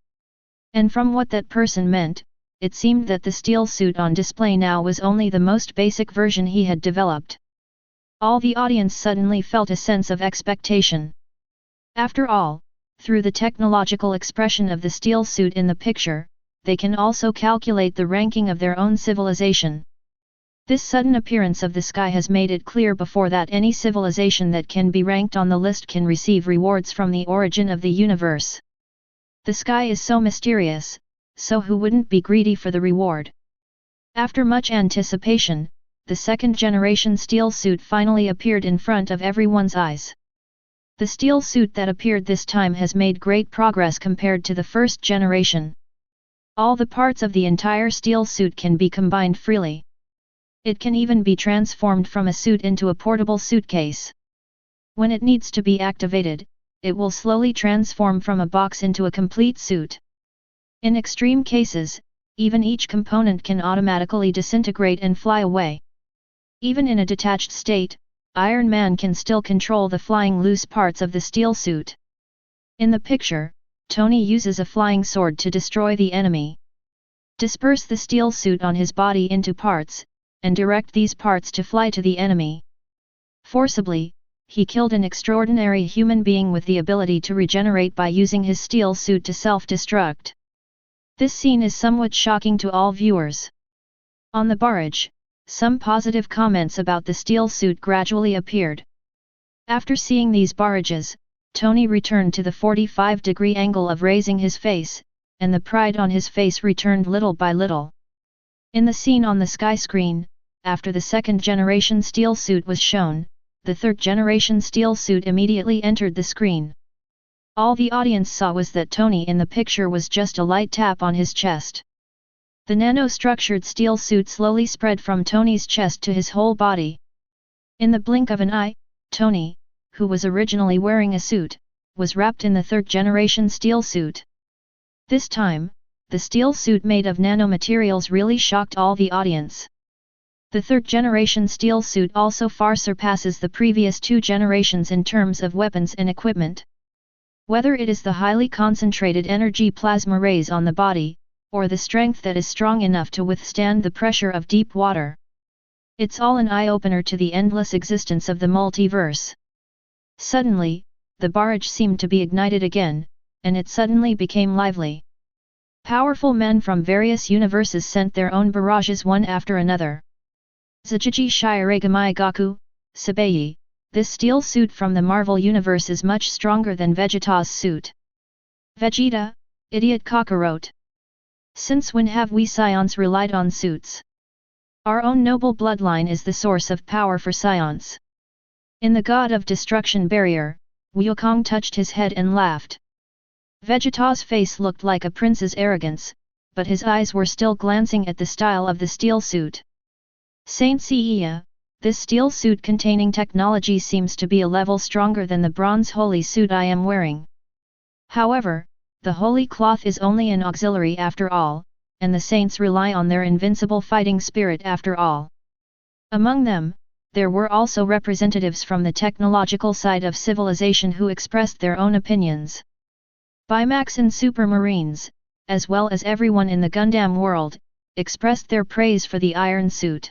And from what that person meant, it seemed that the steel suit on display now was only the most basic version he had developed. All the audience suddenly felt a sense of expectation. After all, through the technological expression of the steel suit in the picture, they can also calculate the ranking of their own civilization. This sudden appearance of the sky has made it clear before that any civilization that can be ranked on the list can receive rewards from the origin of the universe. The sky is so mysterious, so who wouldn't be greedy for the reward? After much anticipation, the second-generation steel suit finally appeared in front of everyone's eyes. The steel suit that appeared this time has made great progress compared to the first generation. All the parts of the entire steel suit can be combined freely. It can even be transformed from a suit into a portable suitcase. When it needs to be activated, it will slowly transform from a box into a complete suit. In extreme cases, even each component can automatically disintegrate and fly away. Even in a detached state, Iron Man can still control the flying loose parts of the steel suit. In the picture, Tony uses a flying sword to destroy the enemy. Disperse the steel suit on his body into parts, and direct these parts to fly to the enemy. Forcibly, he killed an extraordinary human being with the ability to regenerate by using his steel suit to self-destruct. This scene is somewhat shocking to all viewers. On the barrage, some positive comments about the steel suit gradually appeared. After seeing these barrages, Tony returned to the 45-degree angle of raising his face, and the pride on his face returned little by little. In the scene on the sky screen, after the second-generation steel suit was shown, the third-generation steel suit immediately entered the screen. All the audience saw was that Tony in the picture was just a light tap on his chest. The nano-structured steel suit slowly spread from Tony's chest to his whole body. In the blink of an eye, Tony, who was originally wearing a suit, was wrapped in the third-generation steel suit. This time, the steel suit made of nanomaterials really shocked all the audience. The third-generation steel suit also far surpasses the previous two generations in terms of weapons and equipment. Whether it is the highly concentrated energy plasma rays on the body, or the strength that is strong enough to withstand the pressure of deep water. It's all an eye-opener to the endless existence of the multiverse. Suddenly, the barrage seemed to be ignited again, and it suddenly became lively. Powerful men from various universes sent their own barrages one after another. Zajiji Shiragamai Gaku, Sabayi, this steel suit from the Marvel Universe is much stronger than Vegeta's suit. Vegeta, idiot cockroach. Since when have we scions relied on suits? Our own noble bloodline is the source of power for science. In the God of Destruction barrier, Wukong touched his head and laughed. Vegeta's face looked like a prince's arrogance, but his eyes were still glancing at the style of the steel suit. Saint Seiya, this steel suit containing technology seems to be a level stronger than the bronze holy suit I am wearing. However, the holy cloth is only an auxiliary after all, and the saints rely on their invincible fighting spirit after all. Among them, there were also representatives from the technological side of civilization who expressed their own opinions. Bimax and Supermarines, as well as everyone in the Gundam world, expressed their praise for the iron suit.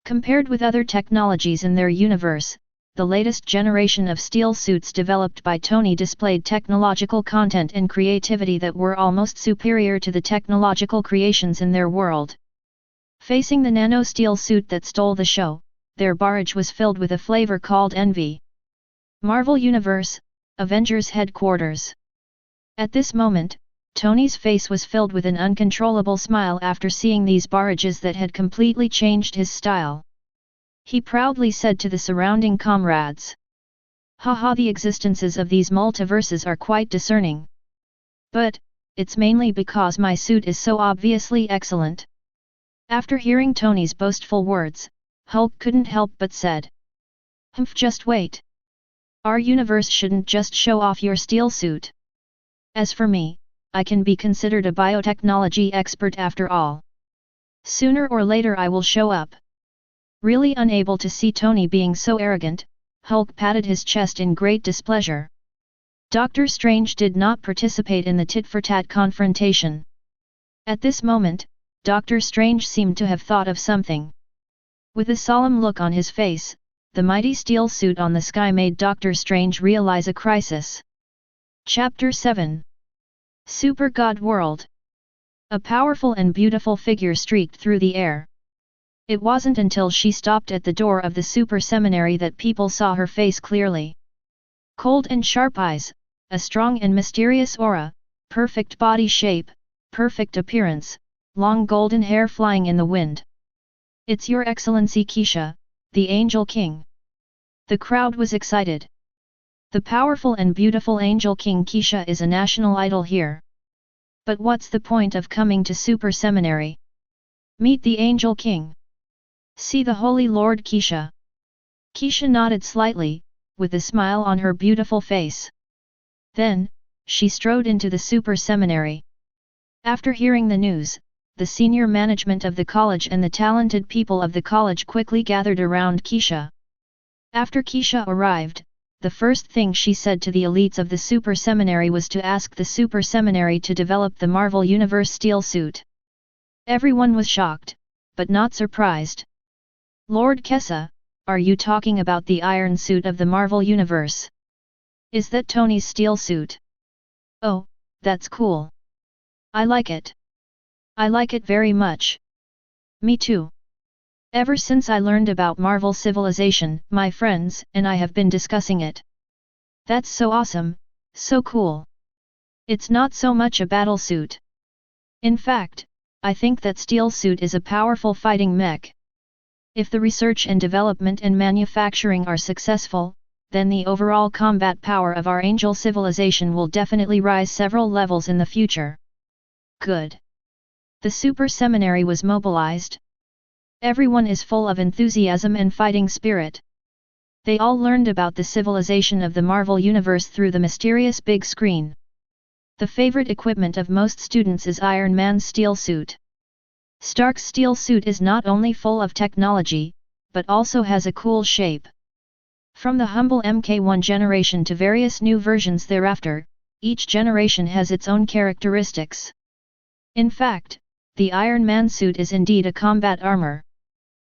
Compared with other technologies in their universe, the latest generation of steel suits developed by Tony displayed technological content and creativity that were almost superior to the technological creations in their world. Facing the nano-steel suit that stole the show, their barrage was filled with a flavor called envy. Marvel Universe, Avengers Headquarters. At this moment, Tony's face was filled with an uncontrollable smile after seeing these barrages that had completely changed his style. He proudly said to the surrounding comrades, "Haha, the existences of these multiverses are quite discerning. But, it's mainly because my suit is so obviously excellent." After hearing Tony's boastful words, Hulk couldn't help but said, "Humph, just wait. Our universe shouldn't just show off your steel suit. As for me, I can be considered a biotechnology expert after all. Sooner or later I will show up." Really unable to see Tony being so arrogant, Hulk patted his chest in great displeasure. Doctor Strange did not participate in the tit-for-tat confrontation. At this moment, Doctor Strange seemed to have thought of something. With a solemn look on his face, the mighty steel suit on the sky made Doctor Strange realize a crisis. Chapter 7. Super God World. A powerful and beautiful figure streaked through the air. It wasn't until she stopped at the door of the super seminary that people saw her face clearly. Cold and sharp eyes, a strong and mysterious aura, perfect body shape, perfect appearance, long golden hair flying in the wind. "It's Your Excellency Keisha, the Angel King." The crowd was excited. The powerful and beautiful Angel King Keisha is a national idol here. But what's the point of coming to Super Seminary? Meet the Angel King. See the Holy Lord Keisha. Keisha nodded slightly, with a smile on her beautiful face. Then, she strode into the Super Seminary. After hearing the news, the senior management of the college and the talented people of the college quickly gathered around Keisha. After Keisha arrived, the first thing she said to the elites of the Super Seminary was to ask the Super Seminary to develop the Marvel Universe steel suit. Everyone was shocked, but not surprised. "Lord Kessa, are you talking about the iron suit of the Marvel Universe? Is that Tony's steel suit? Oh, that's cool. I like it. I like it very much." "Me too. Ever since I learned about Marvel civilization, my friends and I have been discussing it. That's so awesome, so cool. It's not so much a battle suit. In fact, I think that steel suit is a powerful fighting mech. If the research and development and manufacturing are successful, then the overall combat power of our angel civilization will definitely rise several levels in the future." Good. The Super Seminary was mobilized. Everyone is full of enthusiasm and fighting spirit. They all learned about the civilization of the Marvel Universe through the mysterious big screen. The favorite equipment of most students is Iron Man's steel suit. Stark's steel suit is not only full of technology, but also has a cool shape. From the humble Mk1 generation to various new versions thereafter, each generation has its own characteristics. In fact, the Iron Man suit is indeed a combat armor.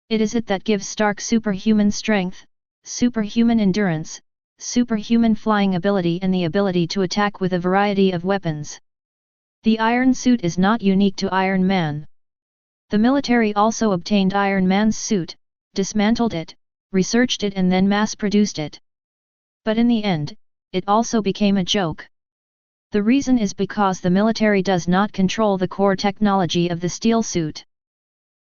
It is it that gives Stark superhuman strength, superhuman endurance, superhuman flying ability and the ability to attack with a variety of weapons. The iron suit is not unique to Iron Man. The military also obtained Iron Man's suit, dismantled it, researched it and then mass-produced it. But in the end, it also became a joke. The reason is because the military does not control the core technology of the steel suit.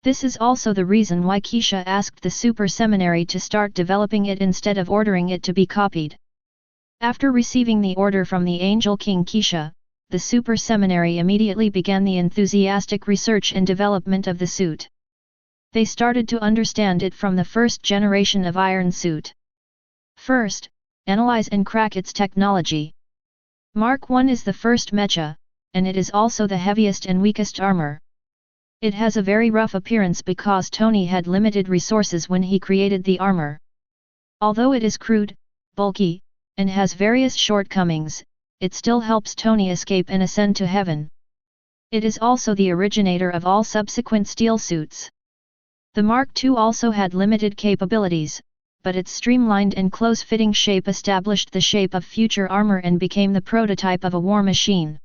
This is also the reason why Keisha asked the Super Seminary to start developing it instead of ordering it to be copied. After receiving the order from the Angel King Keisha, the Super Seminary immediately began the enthusiastic research and development of the suit. They started to understand it from the first generation of iron suit. First, analyze and crack its technology. Mark I is the first mecha, and it is also the heaviest and weakest armor. It has a very rough appearance because Tony had limited resources when he created the armor. Although it is crude, bulky, and has various shortcomings, it still helps Tony escape and ascend to heaven. It is also the originator of all subsequent steel suits. The Mark II also had limited capabilities, but its streamlined and close-fitting shape established the shape of future armor and became the prototype of a war machine.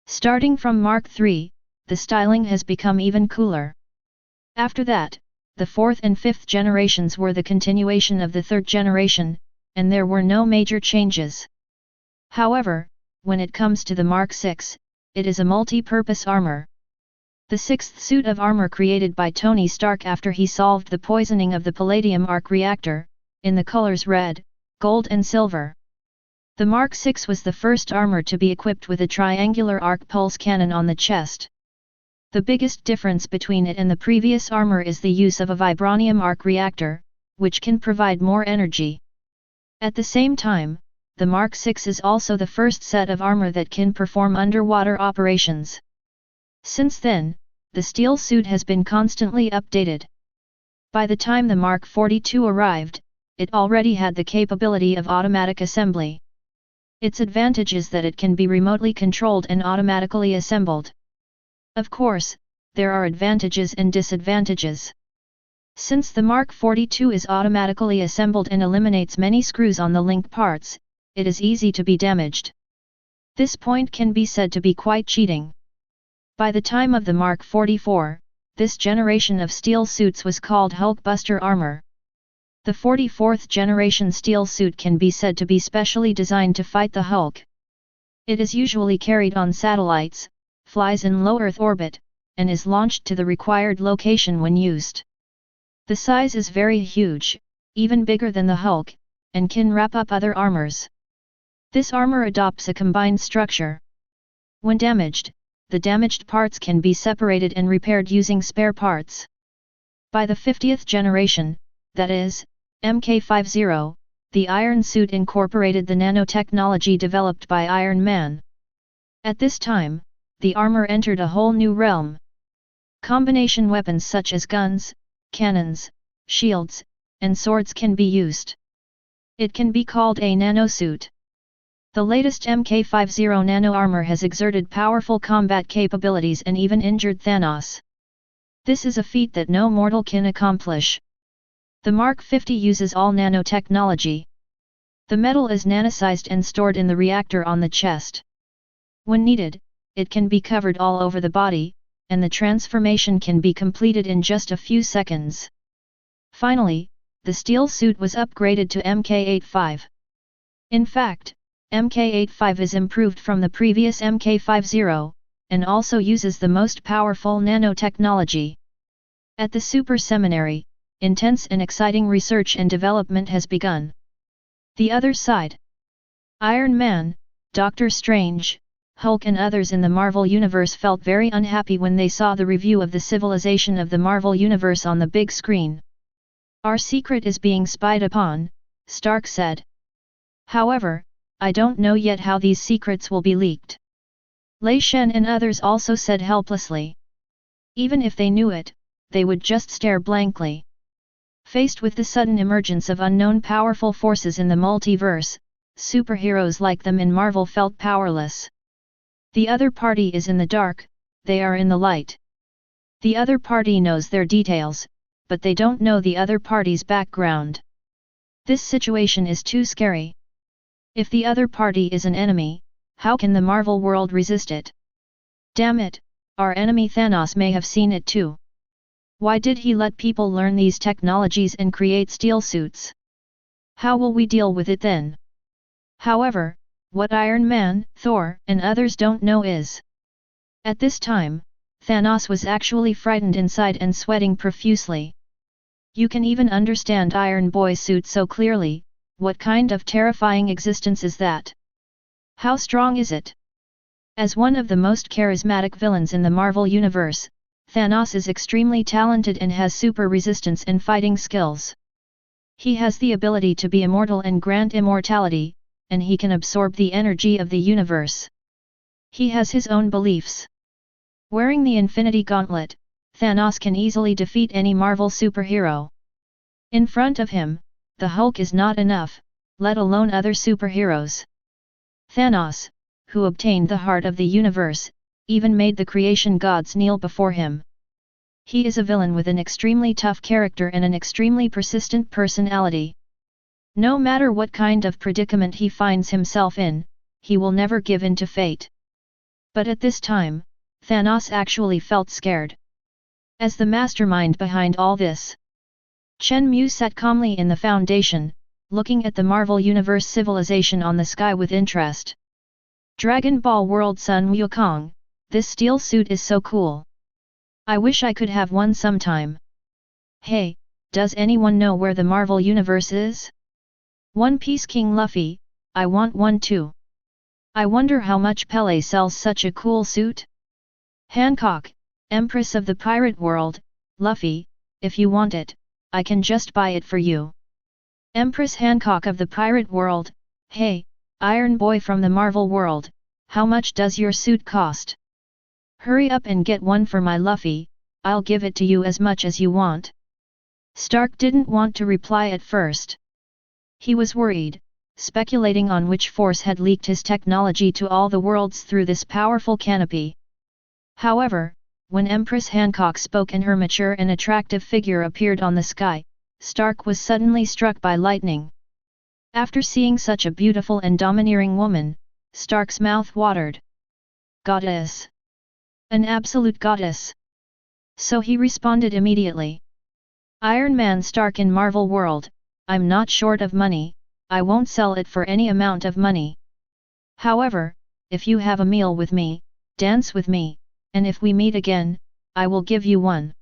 Starting from Mark III, the styling has become even cooler. After that, the fourth and fifth generations were the continuation of the third generation, and there were no major changes. However, when it comes to the Mark VI, it is a multi-purpose armor. The sixth suit of armor created by Tony Stark after he solved the poisoning of the Palladium arc reactor, in the colors red, gold and silver. The Mark VI was the first armor to be equipped with a triangular arc pulse cannon on the chest. The biggest difference between it and the previous armor is the use of a vibranium arc reactor, which can provide more energy. At the same time, the Mark VI is also the first set of armor that can perform underwater operations. Since then, the steel suit has been constantly updated. By the time the Mark 42 arrived, it already had the capability of automatic assembly. Its advantage is that it can be remotely controlled and automatically assembled. Of course, there are advantages and disadvantages. Since the Mark 42 is automatically assembled and eliminates many screws on the link parts, it is easy to be damaged. This point can be said to be quite cheating. By the time of the Mark 44, this generation of steel suits was called Hulkbuster armor. The 44th generation steel suit can be said to be specially designed to fight the Hulk. It is usually carried on satellites, flies in low Earth orbit, and is launched to the required location when used. The size is very huge, even bigger than the Hulk, and can wrap up other armors. This armor adopts a combined structure. When damaged, the damaged parts can be separated and repaired using spare parts. By the 50th generation, that is, Mk50, the iron suit incorporated the nanotechnology developed by Iron Man. At this time, the armor entered a whole new realm. Combination weapons such as guns, cannons, shields, and swords can be used. It can be called a nanosuit. The latest Mk50 nano armor has exerted powerful combat capabilities and even injured Thanos. This is a feat that no mortal can accomplish. The Mark 50 uses all nanotechnology. The metal is nanosized and stored in the reactor on the chest. When needed, it can be covered all over the body, and the transformation can be completed in just a few seconds. Finally, the steel suit was upgraded to Mk85. In fact, Mk85 is improved from the previous Mk50, and also uses the most powerful nanotechnology. At the Super Seminary, intense and exciting research and development has begun. The other side. Iron Man, Doctor Strange, Hulk and others in the Marvel Universe felt very unhappy when they saw the review of the civilization of the Marvel Universe on the big screen. "Our secret is being spied upon," Stark said. "However, I don't know yet how these secrets will be leaked." Lei Shen and others also said helplessly. Even if they knew it, they would just stare blankly. Faced with the sudden emergence of unknown powerful forces in the multiverse, superheroes like them in Marvel felt powerless. The other party is in the dark, they are in the light. The other party knows their details, but they don't know the other party's background. This situation is too scary. If the other party is an enemy, how can the Marvel world resist it? Damn it, our enemy Thanos may have seen it too. Why did he let people learn these technologies and create steel suits? How will we deal with it then? However, what Iron Man, Thor, and others don't know is, at this time, Thanos was actually frightened inside and sweating profusely. You can even understand Iron Boy's suit so clearly. What kind of terrifying existence is that? How strong is it? As one of the most charismatic villains in the Marvel Universe, Thanos is extremely talented and has super resistance and fighting skills. He has the ability to be immortal and grant immortality, and he can absorb the energy of the universe. He has his own beliefs. Wearing the Infinity Gauntlet, Thanos can easily defeat any Marvel superhero. In front of him, the Hulk is not enough, let alone other superheroes. Thanos, who obtained the heart of the universe, even made the creation gods kneel before him. He is a villain with an extremely tough character and an extremely persistent personality. No matter what kind of predicament he finds himself in, he will never give in to fate. But at this time, Thanos actually felt scared. As the mastermind behind all this, Chen Mu sat calmly in the foundation, looking at the Marvel Universe civilization on the sky with interest. Dragon Ball World Sun Wukong, this steel suit is so cool. I wish I could have one sometime. Hey, does anyone know where the Marvel Universe is? One Piece King Luffy, I want one too. I wonder how much Pele sells such a cool suit? Hancock, Empress of the Pirate World, Luffy, if you want it, I can just buy it for you. Empress Hancock of the Pirate World, hey, Iron Boy from the Marvel World, how much does your suit cost? Hurry up and get one for my Luffy, I'll give it to you as much as you want. Stark didn't want to reply at first. He was worried, speculating on which force had leaked his technology to all the worlds through this powerful canopy. However, when Empress Hancock spoke and her mature and attractive figure appeared on the sky, Stark was suddenly struck by lightning. After seeing such a beautiful and domineering woman, Stark's mouth watered. Goddess! An absolute goddess! So he responded immediately. Iron Man Stark in Marvel World, I'm not short of money, I won't sell it for any amount of money. However, if you have a meal with me, dance with me, and if we meet again, I will give you one.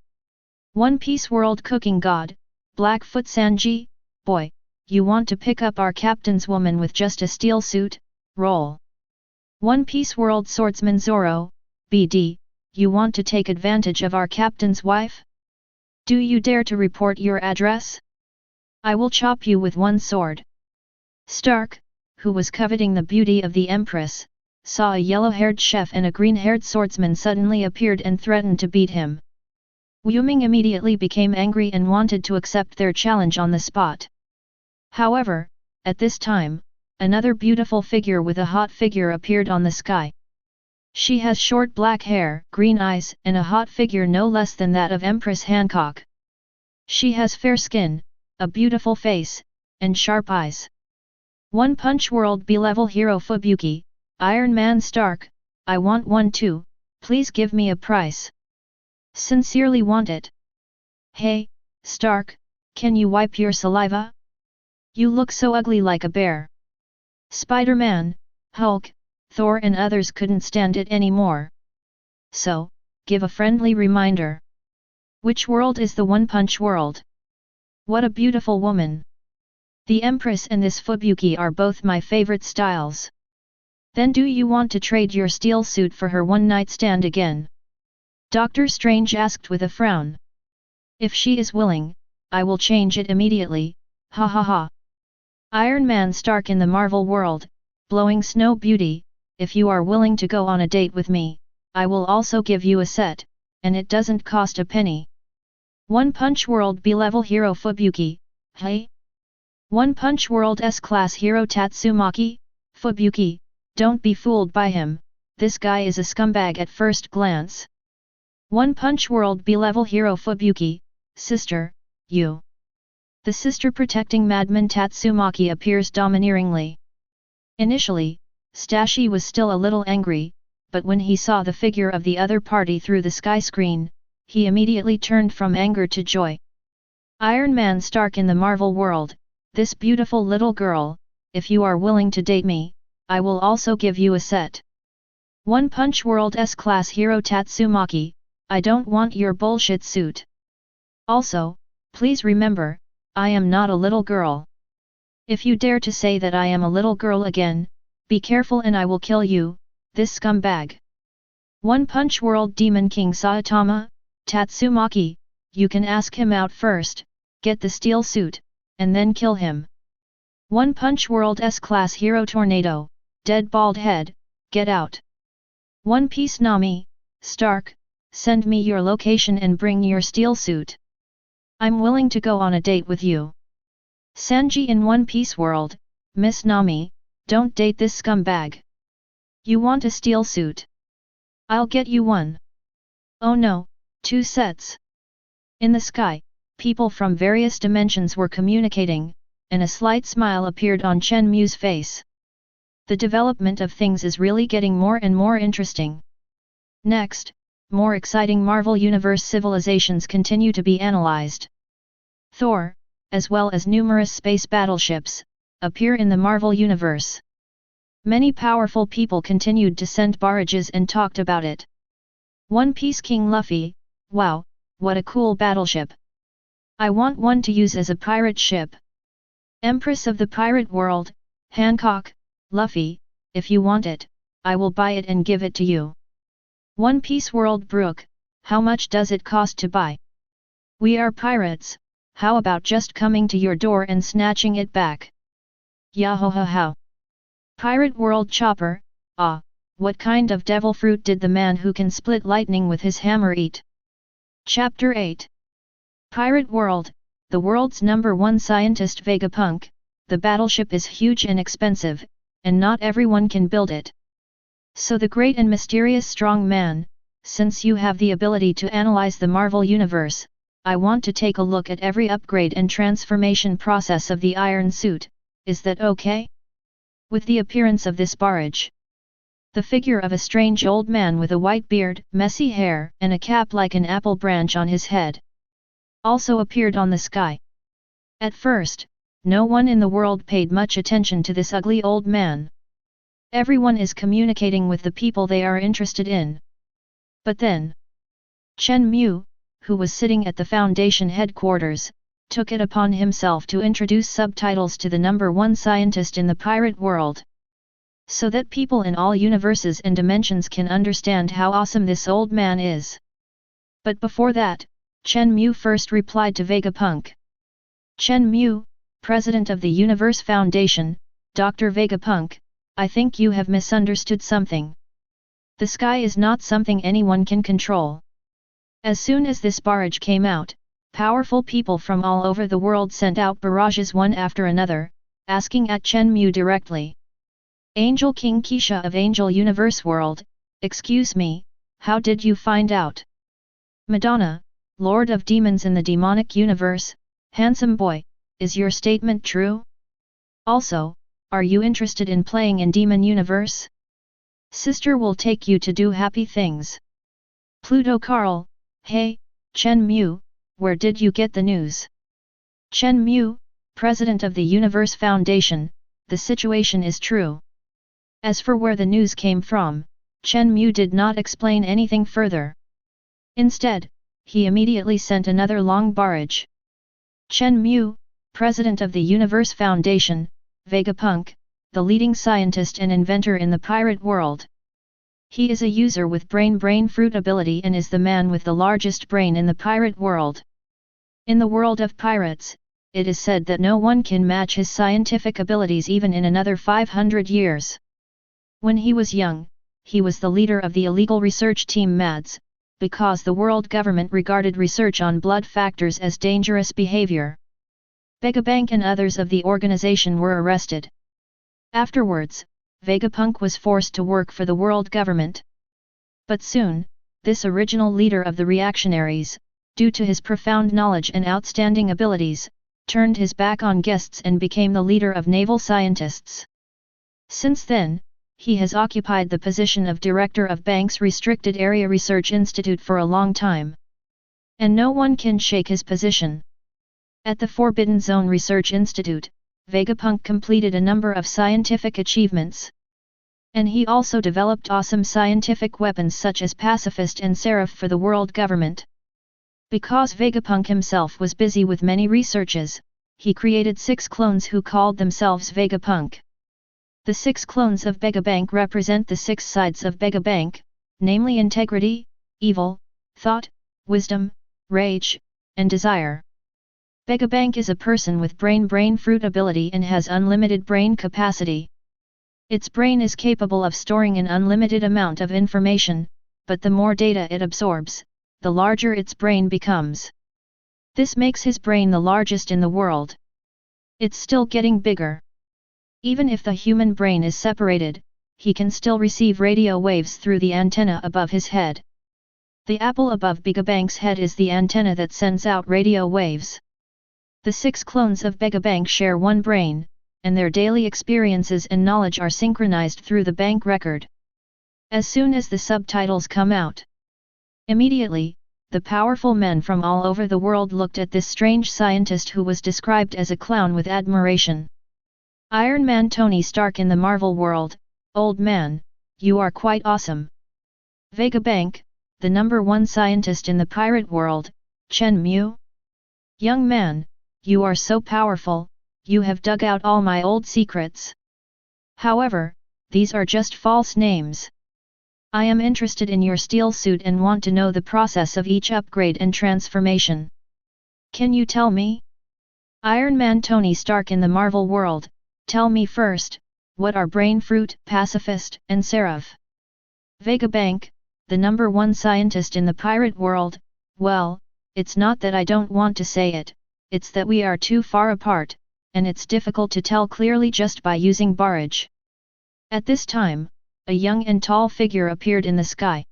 One Piece World Cooking God, Blackfoot Sanji, boy, you want to pick up our captain's woman with just a steel suit, roll. One Piece World Swordsman Zoro, BD, you want to take advantage of our captain's wife? Do you dare to report your address? I will chop you with one sword. Stark, who was coveting the beauty of the Empress, saw a yellow-haired chef and a green-haired swordsman suddenly appeared and threatened to beat him. Wu Ming immediately became angry and wanted to accept their challenge on the spot. However, at this time, another beautiful figure with a hot figure appeared on the sky. She has short black hair, green eyes, and a hot figure no less than that of Empress Hancock. She has fair skin, a beautiful face, and sharp eyes. One Punch World B-level hero Fubuki, Iron Man Stark, I want one too, please give me a price. Sincerely want it. Hey, Stark, can you wipe your saliva? You look so ugly like a bear. Spider-Man, Hulk, Thor and others couldn't stand it anymore. So, give a friendly reminder. Which world is the One Punch World? What a beautiful woman. The Empress and this Fubuki are both my favorite styles. Then do you want to trade your steel suit for her one-night stand again? Doctor Strange asked with a frown. If she is willing, I will change it immediately, ha ha ha. Iron Man Stark in the Marvel World, Blowing Snow Beauty, if you are willing to go on a date with me, I will also give you a set, and it doesn't cost a penny. One Punch World B-level hero Fubuki, hey? One Punch World S-class hero Tatsumaki, Fubuki, don't be fooled by him, this guy is a scumbag at first glance. One Punch World B-level hero Fubuki, sister, you. The sister protecting madman Tatsumaki appears domineeringly. Initially, Stashi was still a little angry, but when he saw the figure of the other party through the sky screen, he immediately turned from anger to joy. Iron Man Stark in the Marvel World, this beautiful little girl, if you are willing to date me, I will also give you a set. One Punch World S-class hero Tatsumaki, I don't want your bullshit suit. Also, please remember, I am not a little girl. If you dare to say that I am a little girl again, be careful and I will kill you, this scumbag. One Punch World Demon King Saitama, Tatsumaki, you can ask him out first, get the steel suit, and then kill him. One Punch World S-Class Hero Tornado, Dead Bald Head, get out. One Piece Nami, Stark, send me your location and bring your steel suit. I'm willing to go on a date with you. Sanji in One Piece World, Miss Nami, don't date this scumbag. You want a steel suit? I'll get you one. Oh no, 2 sets. In the sky, people from various dimensions were communicating, and a slight smile appeared on Chen Mu's face. The development of things is really getting more and more interesting. Next, more exciting Marvel Universe civilizations continue to be analyzed. Thor, as well as numerous space battleships, appear in the Marvel Universe. Many powerful people continued to send barrages and talked about it. One Piece King Luffy, wow, what a cool battleship. I want one to use as a pirate ship. Empress of the Pirate World, Hancock, Luffy, if you want it, I will buy it and give it to you. One Piece World Brook, how much does it cost to buy? We are pirates, how about just coming to your door and snatching it back? Yahohaho. Pirate World Chopper, ah, what kind of devil fruit did the man who can split lightning with his hammer eat? Chapter 8. Pirate World, the world's #1 scientist Vegapunk, the battleship is huge and expensive, and not everyone can build it. So the great and mysterious strong man, since you have the ability to analyze the Marvel Universe, I want to take a look at every upgrade and transformation process of the iron suit, is that okay? With the appearance of this barrage, the figure of a strange old man with a white beard, messy hair, and a cap like an apple branch on his head also appeared on the sky. At first, no one in the world paid much attention to this ugly old man. Everyone is communicating with the people they are interested in. But then, Chen Mu, who was sitting at the Foundation headquarters, took it upon himself to introduce subtitles to the #1 scientist in the pirate world, so that people in all universes and dimensions can understand how awesome this old man is. But before that, Chen Mu first replied to Vegapunk. Chen Mu, President of the Universe Foundation, Dr. Vegapunk, I think you have misunderstood something. The sky is not something anyone can control. As soon as this barrage came out, powerful people from all over the world sent out barrages one after another, asking at Chen Mu directly. Angel King Keisha of Angel Universe World, excuse me, how did you find out? Madonna, Lord of Demons in the Demonic Universe, handsome boy, is your statement true? Also, are you interested in playing in Demon Universe? Sister will take you to do happy things. Pluto Carl, hey, Chen Mu, where did you get the news? Chen Mu, President of the Universe Foundation, the situation is true. As for where the news came from, Chen Mu did not explain anything further. Instead, he immediately sent another long barrage. Chen Mu, President of the Universe Foundation, Vegapunk, the leading scientist and inventor in the pirate world. He is a user with brain fruit ability and is the man with the largest brain in the pirate world. In the world of pirates, it is said that no one can match his scientific abilities even in another 500 years. When he was young, he was the leader of the illegal research team MADS, because the world government regarded research on blood factors as dangerous behavior. Vegapunk and others of the organization were arrested. Afterwards, Vegapunk was forced to work for the world government. But soon, this original leader of the reactionaries, due to his profound knowledge and outstanding abilities, turned his back on guests and became the leader of naval scientists. Since then, he has occupied the position of director of Banks Restricted Area Research Institute for a long time. And no one can shake his position. At the Forbidden Zone Research Institute, Vegapunk completed a number of scientific achievements. And he also developed awesome scientific weapons such as Pacifist and Seraph for the world government. Because Vegapunk himself was busy with many researches, he created 6 clones who called themselves Vegapunk. The 6 clones of Vegapunk represent the 6 sides of Vegapunk, namely integrity, evil, thought, wisdom, rage, and desire. Vegapunk is a person with brain fruit ability and has unlimited brain capacity. Its brain is capable of storing an unlimited amount of information, but the more data it absorbs, the larger its brain becomes. This makes his brain the largest in the world. It's still getting bigger. Even if the human brain is separated, he can still receive radio waves through the antenna above his head. The apple above Vegapunk's head is the antenna that sends out radio waves. The 6 clones of Vegapunk share one brain, and their daily experiences and knowledge are synchronized through the bank record. As soon as the subtitles come out, immediately, the powerful men from all over the world looked at this strange scientist who was described as a clown with admiration. Iron Man Tony Stark in the Marvel world, old man, you are quite awesome. Vegapunk, the #1 scientist in the pirate world, Chen Mu. Young man, you are so powerful, you have dug out all my old secrets. However, these are just false names. I am interested in your steel suit and want to know the process of each upgrade and transformation. Can you tell me? Iron Man Tony Stark in the Marvel world, tell me first, what are Brain Fruit, Pacifist, and Seraph? Vegapunk, the #1 scientist in the pirate world, well, it's not that I don't want to say it, it's that we are too far apart, and it's difficult to tell clearly just by using barrage. At this time, a young and tall figure appeared in the sky.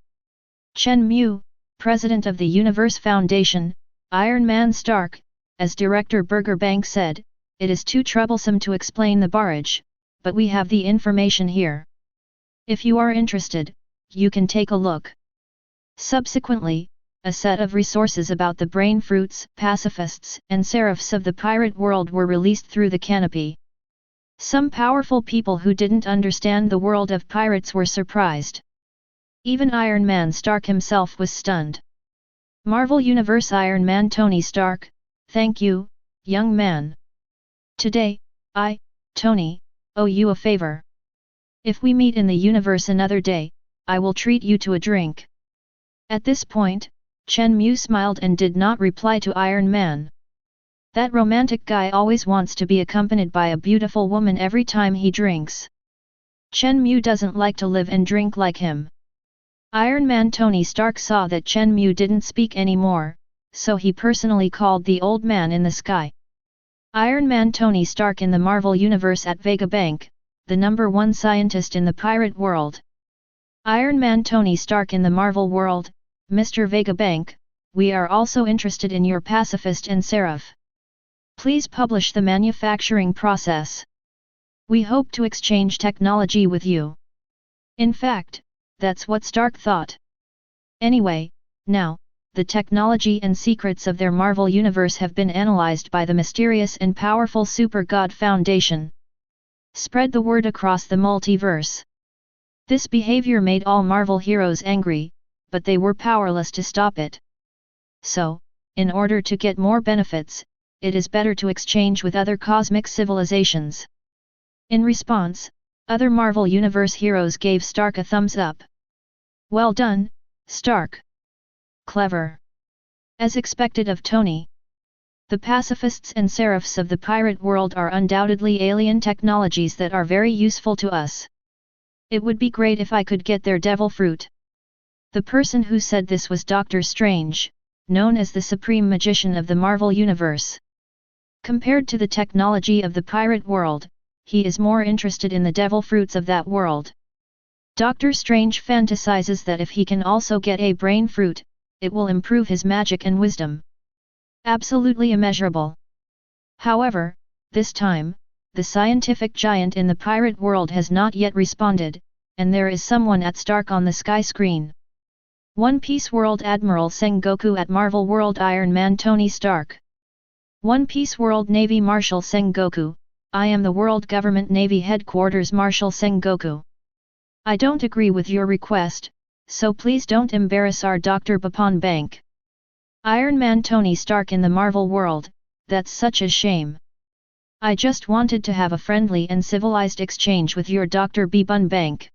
Chen Mu, president of the Universe Foundation, Iron Man Stark, as Director Vegapunk said, it is too troublesome to explain the barrage, but we have the information here. If you are interested, you can take a look. Subsequently, a set of resources about the brain fruits, pacifists, and seraphs of the pirate world were released through the canopy. Some powerful people who didn't understand the world of pirates were surprised. Even Iron Man Stark himself was stunned. Marvel Universe Iron Man Tony Stark, thank you, young man. Today, I, Tony, owe you a favor. If we meet in the universe another day, I will treat you to a drink. At this point, Chen Mu smiled and did not reply to Iron Man. That romantic guy always wants to be accompanied by a beautiful woman every time he drinks. Chen Mu doesn't like to live and drink like him. Iron Man Tony Stark saw that Chen Mu didn't speak anymore, so he personally called the old man in the sky. Iron Man Tony Stark in the Marvel Universe at Vegapunk, the #1 scientist in the pirate world. Iron Man Tony Stark in the Marvel world, Mr. Vegapunk, we are also interested in your pacifist and seraph. Please publish the manufacturing process. We hope to exchange technology with you. In fact, that's what Stark thought. Anyway, now, the technology and secrets of their Marvel Universe have been analyzed by the mysterious and powerful Super God Foundation. Spread the word across the multiverse. This behavior made all Marvel heroes angry, but they were powerless to stop it. So, in order to get more benefits, it is better to exchange with other cosmic civilizations. In response, other Marvel Universe heroes gave Stark a thumbs up. Well done, Stark. Clever. As expected of Tony. The pacifists and seraphs of the pirate world are undoubtedly alien technologies that are very useful to us. It would be great if I could get their devil fruit. The person who said this was Doctor Strange, known as the Supreme Magician of the Marvel Universe. Compared to the technology of the pirate world, he is more interested in the devil fruits of that world. Doctor Strange fantasizes that if he can also get a brain fruit, it will improve his magic and wisdom. Absolutely immeasurable. However, this time, the scientific giant in the pirate world has not yet responded, and there is someone at Stark on the sky screen. One Piece World Admiral Sengoku at Marvel World Iron Man Tony Stark. One Piece World Navy Marshal Sengoku, I am the World Government Navy Headquarters Marshal Sengoku. I don't agree with your request, so please don't embarrass our Dr. Bapan Bank. Iron Man Tony Stark in the Marvel world, that's such a shame. I just wanted to have a friendly and civilized exchange with your Dr. Bun Bank.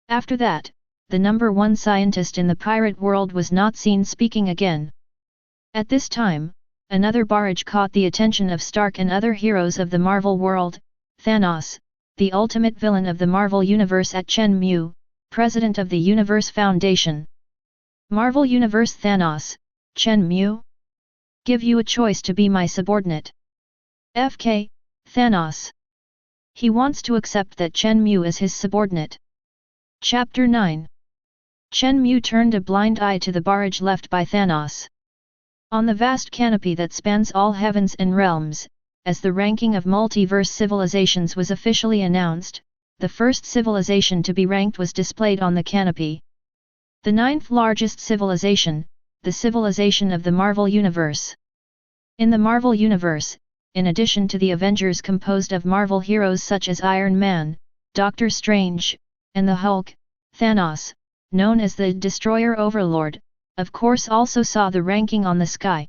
After that, the #1 scientist in the pirate world was not seen speaking again. At this time, another barrage caught the attention of Stark and other heroes of the Marvel world, Thanos, the ultimate villain of the Marvel Universe at Chen Mu, president of the Universe Foundation. Marvel Universe Thanos, Chen Mu? Give you a choice to be my subordinate. FK, Thanos. He wants to accept that Chen Mu is his subordinate. Chapter 9. Chen Mu turned a blind eye to the barrage left by Thanos. On the vast canopy that spans all heavens and realms, as the ranking of multiverse civilizations was officially announced, the first civilization to be ranked was displayed on the canopy. The 9th largest civilization, the civilization of the Marvel Universe. In the Marvel Universe, in addition to the Avengers composed of Marvel heroes such as Iron Man, Doctor Strange, and the Hulk, Thanos, known as the Destroyer Overlord, of course also saw the ranking on the sky.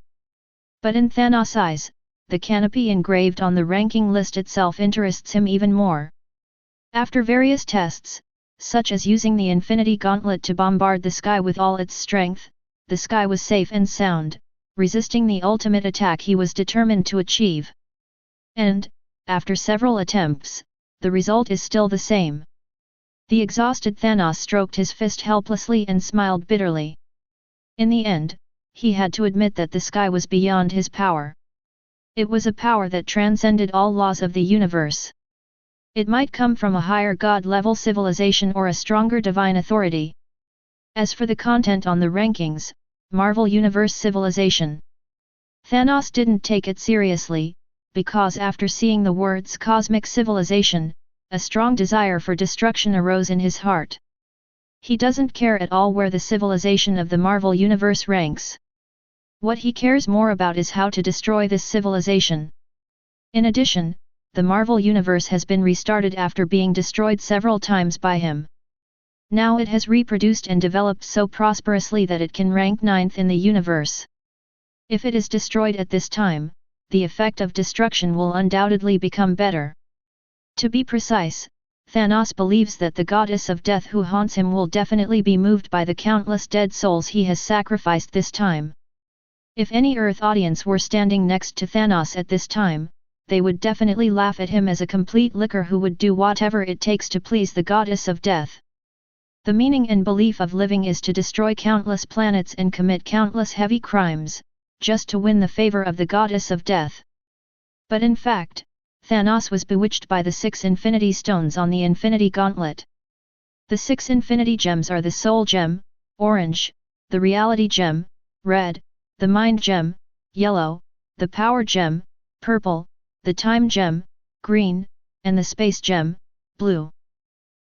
But in Thanos' eyes, the canopy engraved on the ranking list itself interests him even more. After various tests, such as using the Infinity Gauntlet to bombard the sky with all its strength, the sky was safe and sound, resisting the ultimate attack he was determined to achieve. And, after several attempts, the result is still the same. The exhausted Thanos stroked his fist helplessly and smiled bitterly. In the end, he had to admit that the sky was beyond his power. It was a power that transcended all laws of the universe. It might come from a higher god-level civilization or a stronger divine authority. As for the content on the rankings, Marvel Universe Civilization. Thanos didn't take it seriously, because after seeing the words Cosmic Civilization, a strong desire for destruction arose in his heart. He doesn't care at all where the civilization of the Marvel Universe ranks. What he cares more about is how to destroy this civilization. In addition, the Marvel Universe has been restarted after being destroyed several times by him. Now it has reproduced and developed so prosperously that it can rank 9th in the universe. If it is destroyed at this time, the effect of destruction will undoubtedly become better. To be precise, Thanos believes that the goddess of death who haunts him will definitely be moved by the countless dead souls he has sacrificed this time. If any Earth audience were standing next to Thanos at this time, they would definitely laugh at him as a complete licker who would do whatever it takes to please the goddess of death. The meaning and belief of living is to destroy countless planets and commit countless heavy crimes, just to win the favor of the goddess of death. But in fact, Thanos was bewitched by the 6 Infinity Stones on the Infinity Gauntlet. The 6 Infinity Gems are the Soul Gem, orange, the Reality Gem, red, the Mind Gem, yellow, the Power Gem, purple, the Time Gem, green, and the Space Gem, blue.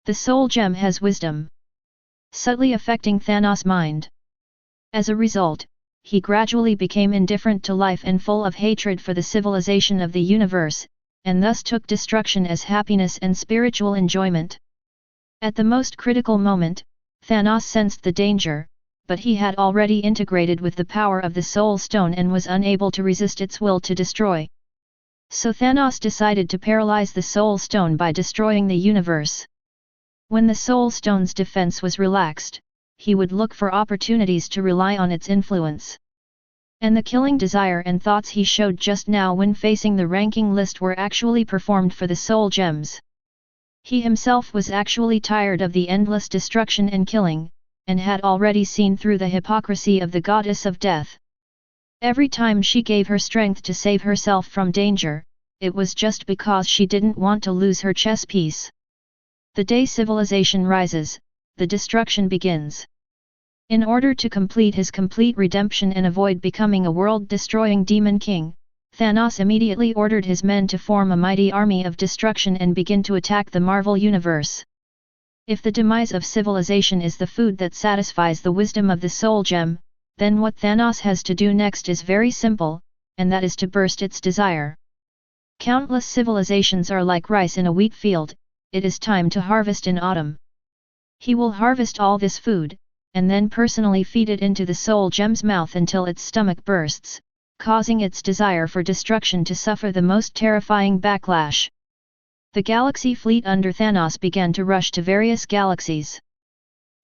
The Soul Gem has wisdom, subtly affecting Thanos' mind. As a result, he gradually became indifferent to life and full of hatred for the civilization of the universe, and thus took destruction as happiness and spiritual enjoyment. At the most critical moment, Thanos sensed the danger, but he had already integrated with the power of the Soul Stone and was unable to resist its will to destroy. So Thanos decided to paralyze the Soul Stone by destroying the universe. When the Soul Stone's defense was relaxed, he would look for opportunities to rely on its influence. And the killing desire and thoughts he showed just now when facing the ranking list were actually performed for the Soul Gems. He himself was actually tired of the endless destruction and killing, and had already seen through the hypocrisy of the goddess of death. Every time she gave her strength to save herself from danger, it was just because she didn't want to lose her chess piece. The day civilization rises, the destruction begins. In order to complete his complete redemption and avoid becoming a world-destroying demon king, Thanos immediately ordered his men to form a mighty army of destruction and begin to attack the Marvel Universe. If the demise of civilization is the food that satisfies the wisdom of the Soul Gem, then what Thanos has to do next is very simple, and that is to burst its desire. Countless civilizations are like rice in a wheat field, it is time to harvest in autumn. He will harvest all this food, and then personally feed it into the soul gem's mouth until its stomach bursts, causing its desire for destruction to suffer the most terrifying backlash. The galaxy fleet under Thanos began to rush to various galaxies.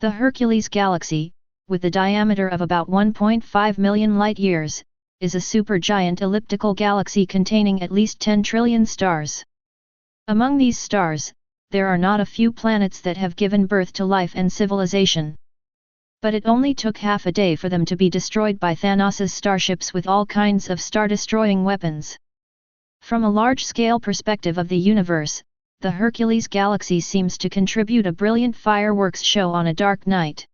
The Hercules galaxy, with a diameter of about 1.5 million light-years, is a supergiant elliptical galaxy containing at least 10 trillion stars. Among these stars, there are not a few planets that have given birth to life and civilization. But it only took half a day for them to be destroyed by Thanos' starships with all kinds of star-destroying weapons. From a large-scale perspective of the universe, the Hercules galaxy seems to contribute a brilliant fireworks show on a dark night.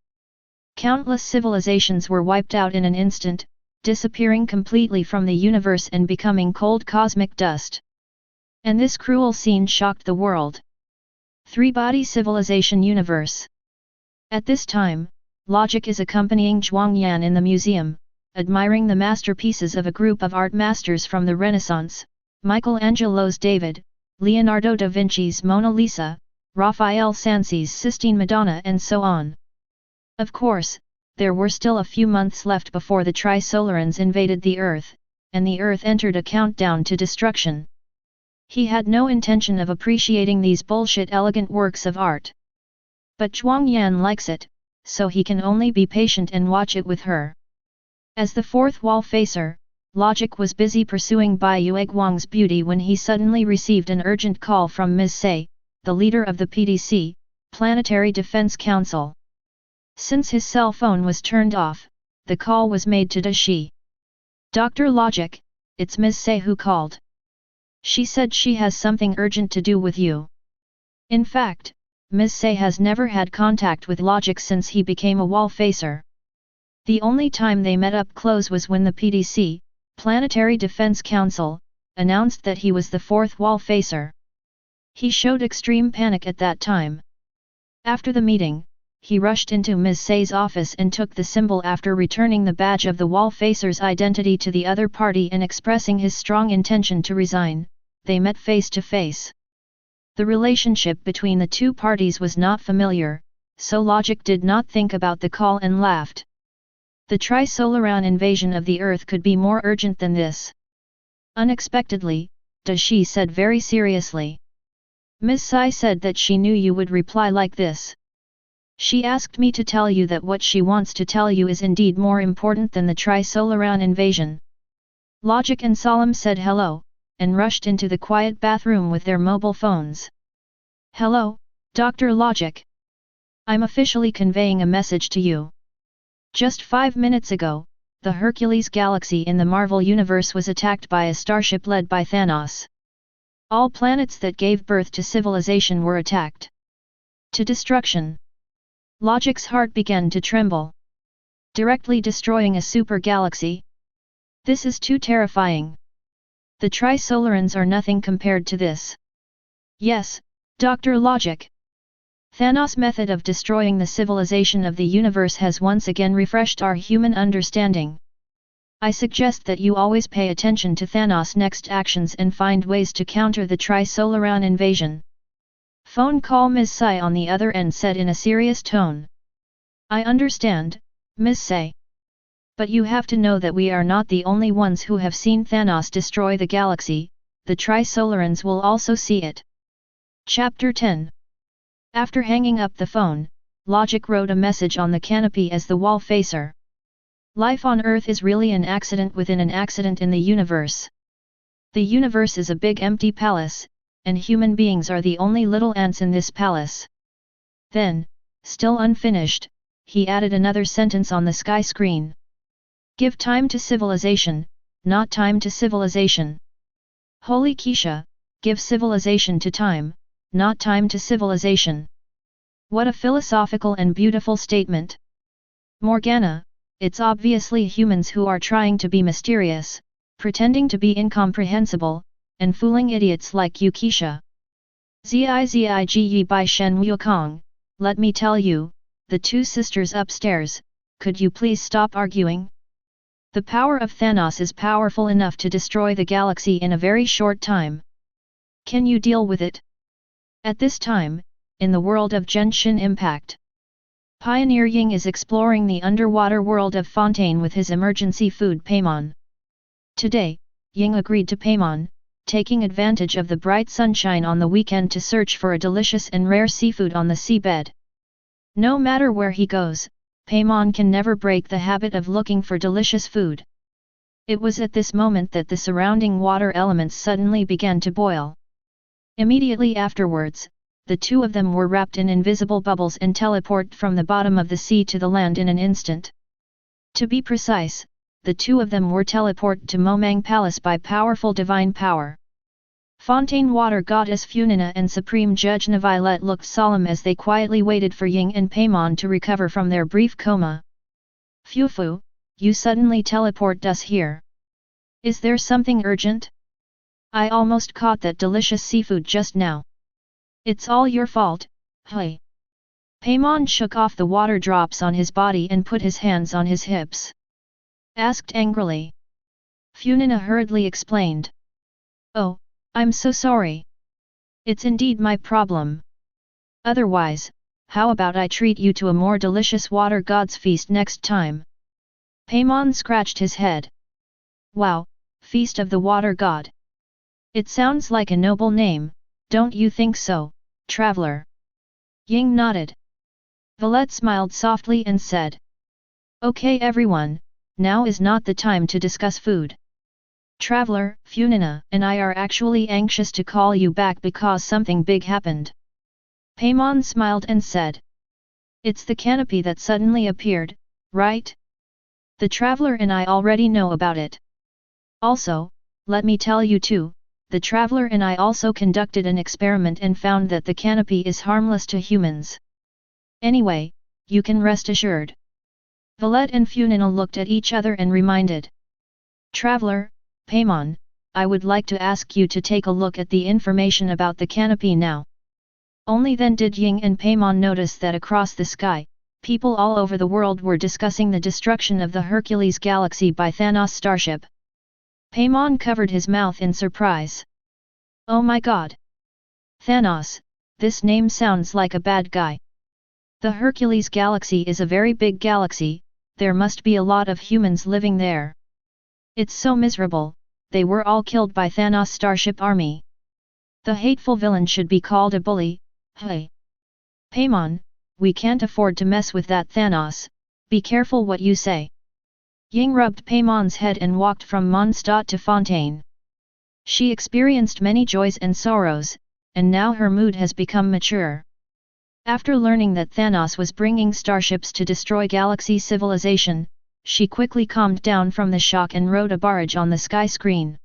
Countless civilizations were wiped out in an instant, disappearing completely from the universe and becoming cold cosmic dust. And this cruel scene shocked the world. Three-body civilization universe. At this time, Logic is accompanying Zhuang Yan in the museum, admiring the masterpieces of a group of art masters from the Renaissance, Michelangelo's David, Leonardo da Vinci's Mona Lisa, Raphael Sansi's Sistine Madonna and so on. Of course, there were still a few months left before the Trisolarans invaded the Earth, and the Earth entered a countdown to destruction. He had no intention of appreciating these bullshit elegant works of art. But Zhuang Yan likes it, so he can only be patient and watch it with her. As the fourth wall facer, Logic was busy pursuing Bai Yueguang's beauty when he suddenly received an urgent call from Ms. Say, the leader of the PDC, Planetary Defense Council. Since his cell phone was turned off, the call was made to Dashi. Dr. Logic, it's Ms. Say who called. She said she has something urgent to do with you. In fact, Ms. Say has never had contact with Logic since he became a wall facer. The only time they met up close was when the PDC, Planetary Defense Council, announced that he was the fourth wall facer. He showed extreme panic at that time. After the meeting, he rushed into Ms. Say's office and took the symbol after returning the badge of the wall facer's identity to the other party and expressing his strong intention to resign. They met face to face. The relationship between the two parties was not familiar, so Logic did not think about the call and laughed. The Trisolaran invasion of the Earth could be more urgent than this. Unexpectedly, Dashi said very seriously. Ms. Sai said that she knew you would reply like this. She asked me to tell you that what she wants to tell you is indeed more important than the Trisolaran invasion. Logic and Solemn said hello, and rushed into the quiet bathroom with their mobile phones. Hello, Dr. Logic. I'm officially conveying a message to you. Just 5 minutes ago, the Hercules galaxy in the Marvel Universe was attacked by a starship led by Thanos. All planets that gave birth to civilization were attacked. To destruction. Logic's heart began to tremble. Directly destroying a super galaxy? This is too terrifying. The Trisolarans are nothing compared to this. Yes, Dr. Logic. Thanos' method of destroying the civilization of the universe has once again refreshed our human understanding. I suggest that you always pay attention to Thanos' next actions and find ways to counter the Trisolaran invasion. Phone call Ms. Sai on the other end said in a serious tone. I understand, Ms. Sai. But you have to know that we are not the only ones who have seen Thanos destroy the galaxy, the Trisolarans will also see it. Chapter 10. After hanging up the phone, Logic wrote a message on the canopy as the wall facer. Life on Earth is really an accident within an accident in the universe. The universe is a big empty palace, and human beings are the only little ants in this palace. Then, still unfinished, he added another sentence on the sky screen. Give time to civilization, not time to civilization. Holy Keisha, give civilization to time, not time to civilization. What a philosophical and beautiful statement. Morgana, it's obviously humans who are trying to be mysterious, pretending to be incomprehensible, and fooling idiots like you, Keisha. Zige by Chen Mu Kong, let me tell you, the two sisters upstairs, could you please stop arguing? The power of Thanos is powerful enough to destroy the galaxy in a very short time. Can you deal with it? At this time, in the world of Genshin Impact, Pioneer Ying is exploring the underwater world of Fontaine with his emergency food Paimon. Today, Ying agreed to Paimon, taking advantage of the bright sunshine on the weekend to search for a delicious and rare seafood on the seabed. No matter where he goes, Paimon can never break the habit of looking for delicious food. It was at this moment that the surrounding water elements suddenly began to boil. Immediately afterwards, the two of them were wrapped in invisible bubbles and teleported from the bottom of the sea to the land in an instant. To be precise, the two of them were teleported to Momang Palace by powerful divine power. Fontaine Water Goddess Funina and Supreme Judge Nevilet looked solemn as they quietly waited for Ying and Paimon to recover from their brief coma. Fufu, you suddenly teleported us here. Is there something urgent? I almost caught that delicious seafood just now. It's all your fault, hey. Paimon shook off the water drops on his body and put his hands on his hips. Asked angrily. Funina hurriedly explained. Oh, I'm so sorry. It's indeed my problem. Otherwise, how about I treat you to a more delicious water god's feast next time? Paimon scratched his head. Wow, Feast of the Water God. It sounds like a noble name, don't you think so, traveler? Ying nodded. Valette smiled softly and said. Okay everyone, now is not the time to discuss food. Traveler, Funina and I are actually anxious to call you back because something big happened. Paimon smiled and said. It's the canopy that suddenly appeared, right? The traveler and I already know about it. Also, let me tell you too, the traveler and I also conducted an experiment and found that the canopy is harmless to humans. Anyway, you can rest assured. Valette and Funina looked at each other and reminded. Traveler, Paimon, I would like to ask you to take a look at the information about the canopy now. Only then did Ying and Paimon notice that across the sky, people all over the world were discussing the destruction of the Hercules galaxy by Thanos' starship. Paimon covered his mouth in surprise. Oh my god! Thanos, this name sounds like a bad guy. The Hercules galaxy is a very big galaxy, there must be a lot of humans living there. It's so miserable, they were all killed by Thanos' starship army. The hateful villain should be called a bully, hey. Paimon, we can't afford to mess with that Thanos, be careful what you say. Ying rubbed Paimon's head and walked from Mondstadt to Fontaine. She experienced many joys and sorrows, and now her mood has become mature. After learning that Thanos was bringing starships to destroy galaxy civilization, she quickly calmed down from the shock and rode a barge on the sky screen.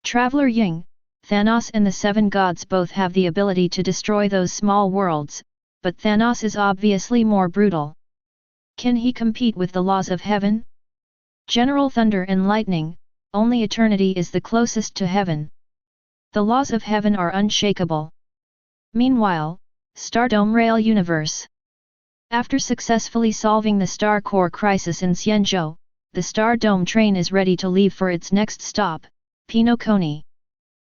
Traveler Ying, Thanos and the Seven Gods both have the ability to destroy those small worlds, but Thanos is obviously more brutal. Can he compete with the laws of heaven? General Thunder and Lightning, only eternity is the closest to heaven. The laws of heaven are unshakable. Meanwhile, Stardome Rail Universe. After successfully solving the Star Core crisis in Xianzhou, the Star Dome train is ready to leave for its next stop, Pinoconi.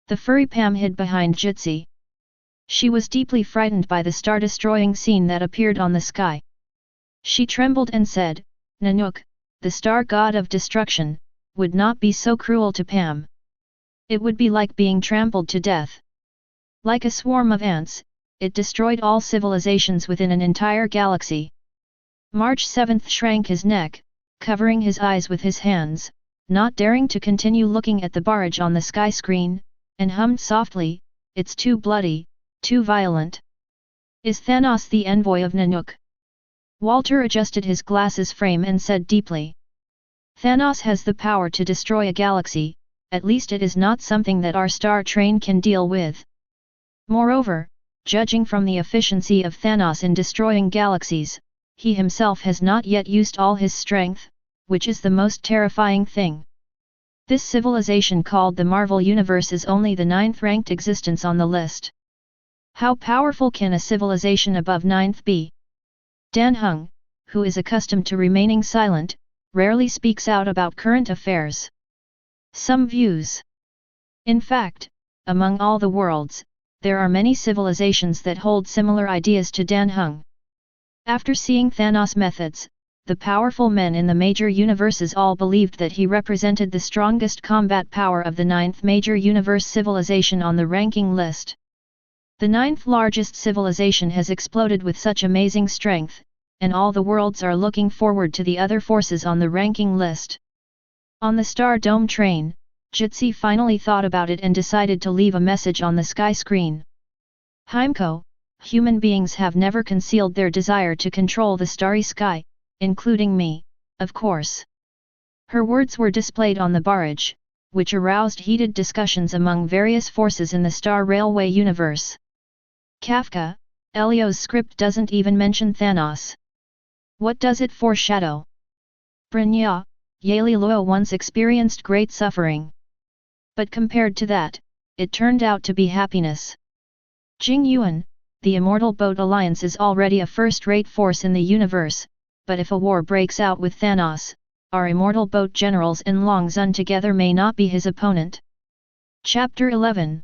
The furry Pam hid behind Jitsi. She was deeply frightened by the star-destroying scene that appeared on the sky. She trembled and said, Nanook, the star god of destruction, would not be so cruel to Pam. It would be like being trampled to death. Like a swarm of ants, it destroyed all civilizations within an entire galaxy. March 7 shrank his neck, covering his eyes with his hands, not daring to continue looking at the barrage on the sky screen, and hummed softly, it's too bloody, too violent. Is Thanos the envoy of Nanook? Walter adjusted his glasses frame and said deeply. Thanos has the power to destroy a galaxy, at least it is not something that our star train can deal with. Moreover, judging from the efficiency of Thanos in destroying galaxies, he himself has not yet used all his strength, which is the most terrifying thing. This civilization called the Marvel Universe is only the 9th ranked existence on the list. How powerful can a civilization above 9th be? Dan Heng, who is accustomed to remaining silent, rarely speaks out about current affairs. Some views. In fact, among all the worlds, there are many civilizations that hold similar ideas to Dan Heng. After seeing Thanos' methods, the powerful men in the major universes all believed that he represented the strongest combat power of the 9th major universe civilization on the ranking list. The 9th largest civilization has exploded with such amazing strength, and all the worlds are looking forward to the other forces on the ranking list. On the Star Dome train, Jitsi finally thought about it and decided to leave a message on the sky screen. Heimko, human beings have never concealed their desire to control the starry sky, including me, of course. Her words were displayed on the barrage, which aroused heated discussions among various forces in the Star Railway universe. Kafka, Elio's script doesn't even mention Thanos. What does it foreshadow? Brynja, Yali Luo once experienced great suffering. But compared to that, it turned out to be happiness. Jing Yuan, the Immortal Boat Alliance is already a first-rate force in the universe, but if a war breaks out with Thanos, our Immortal Boat generals in Long Zun together may not be his opponent. Chapter 11.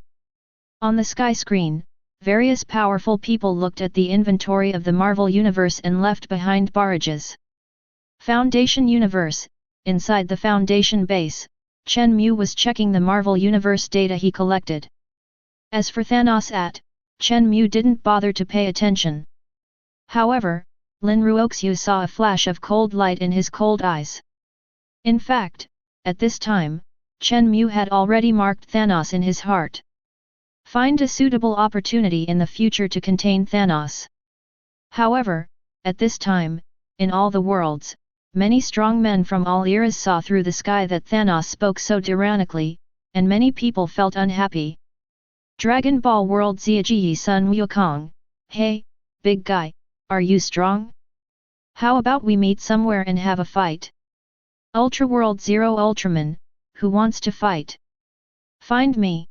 On the sky screen, various powerful people looked at the inventory of the Marvel Universe and left behind barrages. Foundation Universe, inside the Foundation base, Chen Mu was checking the Marvel Universe data he collected. As for Thanos Chen Mu didn't bother to pay attention. However, Lin Ruoxiu saw a flash of cold light in his cold eyes. In fact, at this time, Chen Mu had already marked Thanos in his heart. Find a suitable opportunity in the future to contain Thanos. However, at this time, in all the worlds, many strong men from all eras saw through the sky that Thanos spoke so tyrannically, and many people felt unhappy. Dragon Ball World Ziaji Sun Wukong, hey, big guy, are you strong? How about we meet somewhere and have a fight? Ultra World Zero Ultraman, who wants to fight? Find me.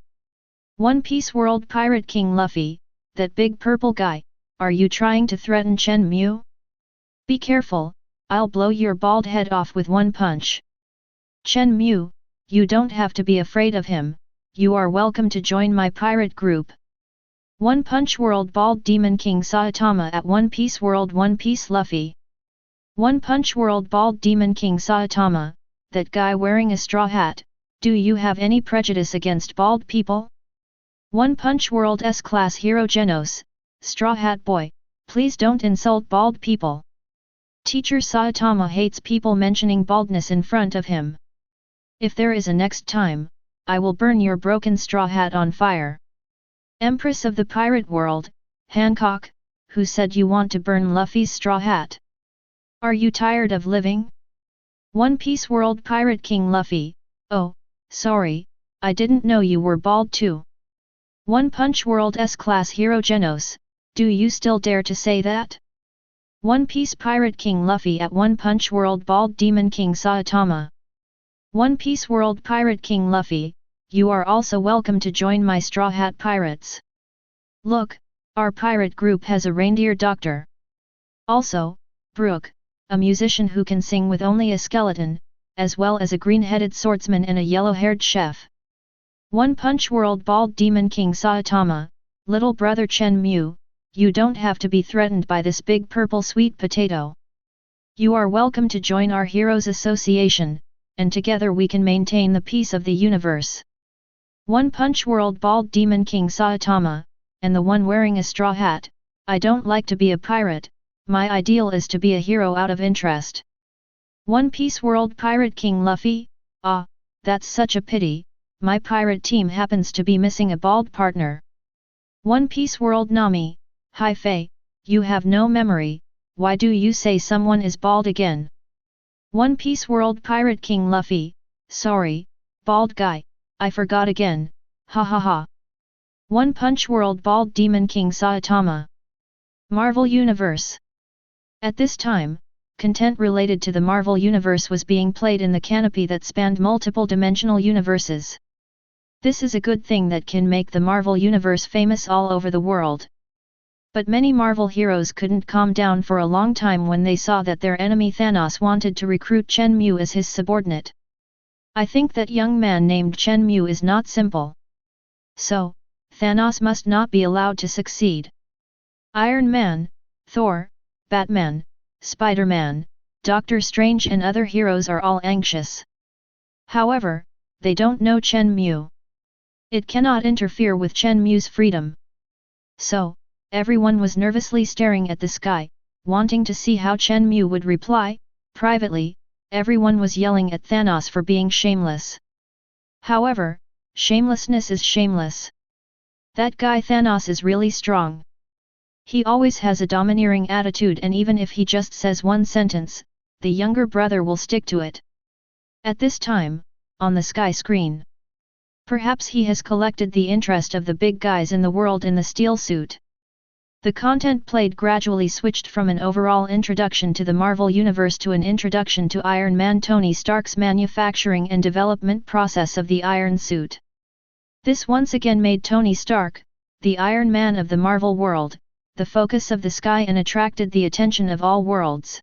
One Piece World Pirate King Luffy, that big purple guy, are you trying to threaten Chen Mu? Be careful, I'll blow your bald head off with one punch. Chen Mu, you don't have to be afraid of him, you are welcome to join my pirate group. One Punch World Bald Demon King Saitama at One Piece World One Piece Luffy. One Punch World Bald Demon King Saitama, that guy wearing a straw hat, do you have any prejudice against bald people? One Punch World S-Class Hero Genos, Straw Hat Boy, please don't insult bald people. Teacher Saitama hates people mentioning baldness in front of him. If there is a next time, I will burn your broken straw hat on fire. Empress of the Pirate World, Hancock, who said you want to burn Luffy's straw hat? Are you tired of living? One Piece World Pirate King Luffy, oh, sorry, I didn't know you were bald too. One Punch World S-Class Hero Genos, do you still dare to say that? One Piece Pirate King Luffy at One Punch World Bald Demon King Saitama. One Piece World Pirate King Luffy, you are also welcome to join my Straw Hat Pirates. Look, our pirate group has a reindeer doctor. Also, Brooke, a musician who can sing with only a skeleton, as well as a green-headed swordsman and a yellow-haired chef. One Punch World Bald Demon King Saitama, little brother Chen Mu, you don't have to be threatened by this big purple sweet potato. You are welcome to join our Heroes Association, and together we can maintain the peace of the universe. One Punch World Bald Demon King Saitama, and the one wearing a straw hat, I don't like to be a pirate, my ideal is to be a hero out of interest. One Piece World Pirate King Luffy, ah, that's such a pity, my pirate team happens to be missing a bald partner. One Piece World Nami, hi Fei, you have no memory, why do you say someone is bald again? One Piece World Pirate King Luffy, sorry, bald guy, I forgot again, ha ha ha. One Punch World Bald Demon King Saitama. Marvel Universe. At this time, content related to the Marvel Universe was being played in the canopy that spanned multiple dimensional universes. This is a good thing that can make the Marvel Universe famous all over the world. But many Marvel heroes couldn't calm down for a long time when they saw that their enemy Thanos wanted to recruit Chen Mu as his subordinate. I think that young man named Chen Mu is not simple. So, Thanos must not be allowed to succeed. Iron Man, Thor, Batman, Spider-Man, Doctor Strange and other heroes are all anxious. However, they don't know Chen Mu. It cannot interfere with Chen Mu's freedom. So, everyone was nervously staring at the sky, wanting to see how Chen Mu would reply. Privately, everyone was yelling at Thanos for being shameless. However, shamelessness is shameless. That guy Thanos is really strong. He always has a domineering attitude, and even if he just says one sentence, the younger brother will stick to it. At this time, on the sky screen, perhaps he has collected the interest of the big guys in the world in the steel suit. The content played gradually switched from an overall introduction to the Marvel Universe to an introduction to Iron Man Tony Stark's manufacturing and development process of the Iron Suit. This once again made Tony Stark, the Iron Man of the Marvel world, the focus of the sky and attracted the attention of all worlds.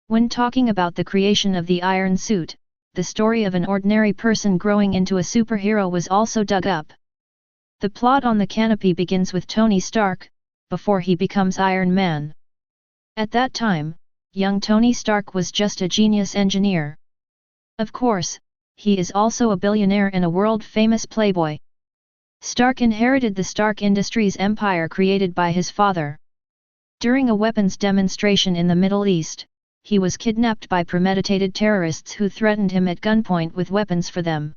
When talking about the creation of the Iron Suit, the story of an ordinary person growing into a superhero was also dug up. The plot on the canopy begins with Tony Stark, before he becomes Iron Man. At that time, young Tony Stark was just a genius engineer. Of course, he is also a billionaire and a world-famous playboy. Stark inherited the Stark Industries empire created by his father. During a weapons demonstration in the Middle East, he was kidnapped by premeditated terrorists who threatened him at gunpoint with weapons for them.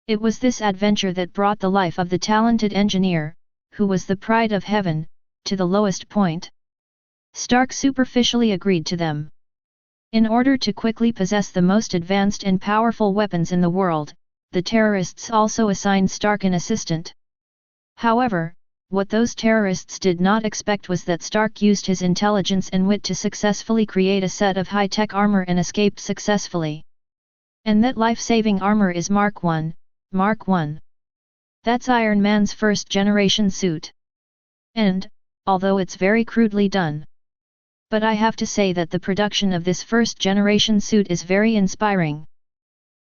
It was this adventure that brought the life of the talented engineer, who was the pride of heaven, to the lowest point. Stark superficially agreed to them. In order to quickly possess the most advanced and powerful weapons in the world, the terrorists also assigned Stark an assistant. However, what those terrorists did not expect was that Stark used his intelligence and wit to successfully create a set of high-tech armor and escaped successfully. And that life-saving armor is Mark I, Mark I. That's Iron Man's first-generation suit. And, although it's very crudely done, but I have to say that the production of this first-generation suit is very inspiring.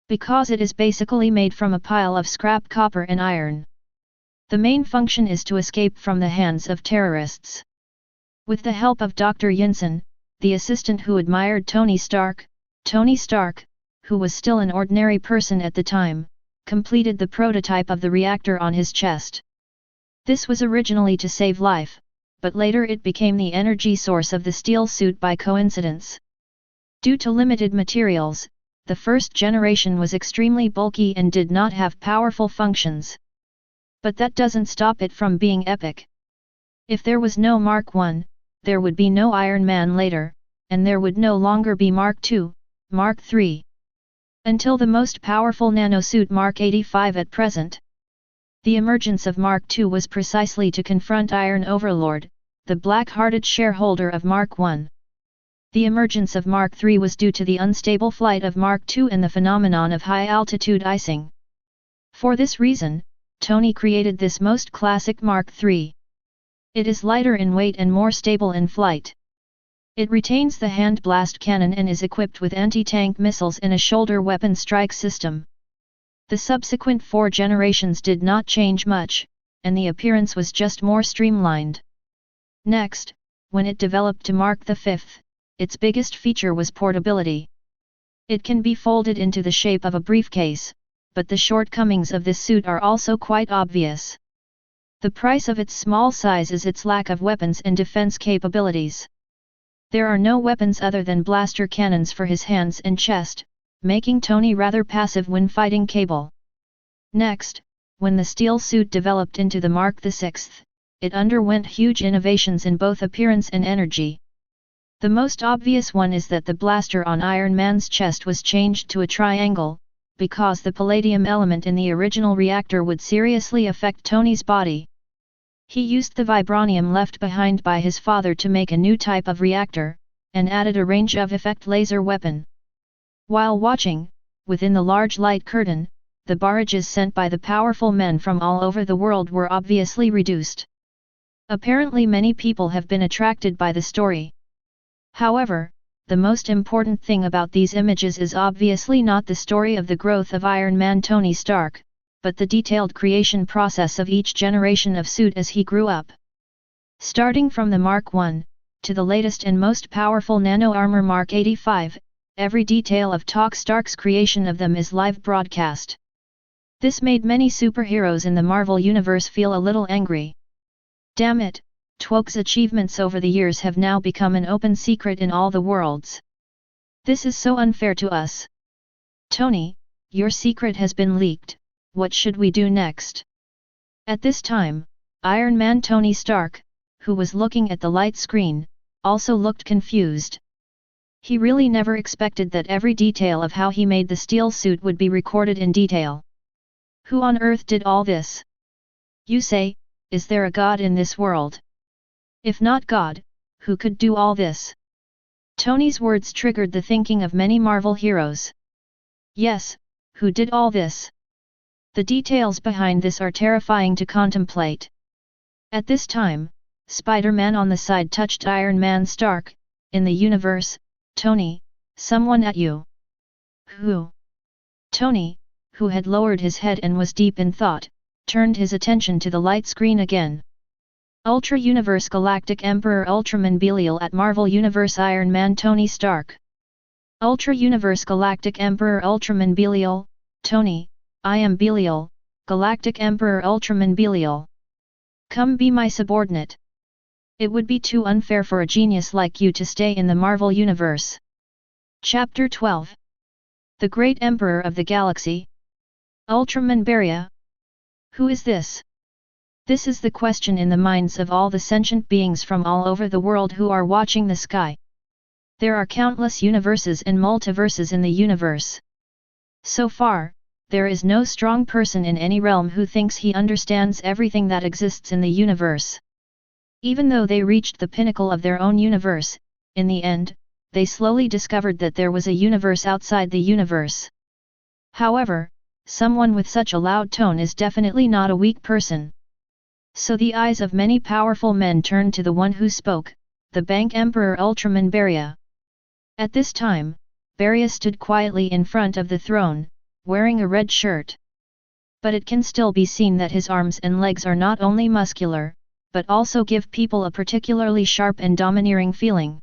Because it is basically made from a pile of scrap copper and iron. The main function is to escape from the hands of terrorists. With the help of Dr. Yinsen, the assistant who admired Tony Stark, who was still an ordinary person at the time, completed the prototype of the reactor on his chest. This was originally to save life, but later it became the energy source of the steel suit by coincidence. Due to limited materials, the first generation was extremely bulky and did not have powerful functions. But that doesn't stop it from being epic. If there was no Mark I, there would be no Iron Man later, and there would no longer be Mark II, Mark III. Until the most powerful nanosuit Mark 85 at present. The emergence of Mark II was precisely to confront Iron Overlord, the black-hearted shareholder of Mark I. The emergence of Mark III was due to the unstable flight of Mark II and the phenomenon of high-altitude icing. For this reason, Tony created this most classic Mark III. It is lighter in weight and more stable in flight. It retains the hand blast cannon and is equipped with anti-tank missiles and a shoulder weapon strike system. The subsequent 4 generations did not change much, and the appearance was just more streamlined. Next, when it developed to Mark V, its biggest feature was portability. It can be folded into the shape of a briefcase, but the shortcomings of this suit are also quite obvious. The price of its small size is its lack of weapons and defense capabilities. There are no weapons other than blaster cannons for his hands and chest, making Tony rather passive when fighting Cable. Next, when the steel suit developed into the Mark VI, it underwent huge innovations in both appearance and energy. The most obvious one is that the blaster on Iron Man's chest was changed to a triangle, because the palladium element in the original reactor would seriously affect Tony's body. He used the vibranium left behind by his father to make a new type of reactor, and added a range of effect laser weapon. While watching, within the large light curtain, the barrages sent by the powerful men from all over the world were obviously reduced. Apparently many people have been attracted by the story. However, the most important thing about these images is obviously not the story of the growth of Iron Man Tony Stark, but the detailed creation process of each generation of suit as he grew up. Starting from the Mark I, to the latest and most powerful nano armor Mark 85, every detail of Talk Stark's creation of them is live broadcast. This made many superheroes in the Marvel Universe feel a little angry. Damn it, Twoke's achievements over the years have now become an open secret in all the worlds. This is so unfair to us. Tony, your secret has been leaked, what should we do next? At this time, Iron Man Tony Stark, who was looking at the light screen, also looked confused. He really never expected that every detail of how he made the steel suit would be recorded in detail. Who on earth did all this? You say, is there a god in this world? If not God, who could do all this? Tony's words triggered the thinking of many Marvel heroes. Yes, who did all this? The details behind this are terrifying to contemplate. At this time, Spider-Man on the side touched Iron Man Stark. In the universe, Tony, someone at you. Who? Tony, who had lowered his head and was deep in thought, turned his attention to the light screen again. Ultra Universe Galactic Emperor Ultraman Belial at Marvel Universe Iron Man Tony Stark. Ultra Universe Galactic Emperor Ultraman Belial, Tony, I am Belial, Galactic Emperor Ultraman Belial. Come be my subordinate. It would be too unfair for a genius like you to stay in the Marvel Universe. Chapter 12. The Great Emperor of the Galaxy. Ultraman Beria. Who is this? This is the question in the minds of all the sentient beings from all over the world who are watching the sky. There are countless universes and multiverses in the universe. So far, there is no strong person in any realm who thinks he understands everything that exists in the universe. Even though they reached the pinnacle of their own universe, in the end, they slowly discovered that there was a universe outside the universe. However, someone with such a loud tone is definitely not a weak person. So the eyes of many powerful men turned to the one who spoke, the Bank Emperor Ultraman Beria. At this time, Beria stood quietly in front of the throne, wearing a red shirt. But it can still be seen that his arms and legs are not only muscular, but also give people a particularly sharp and domineering feeling.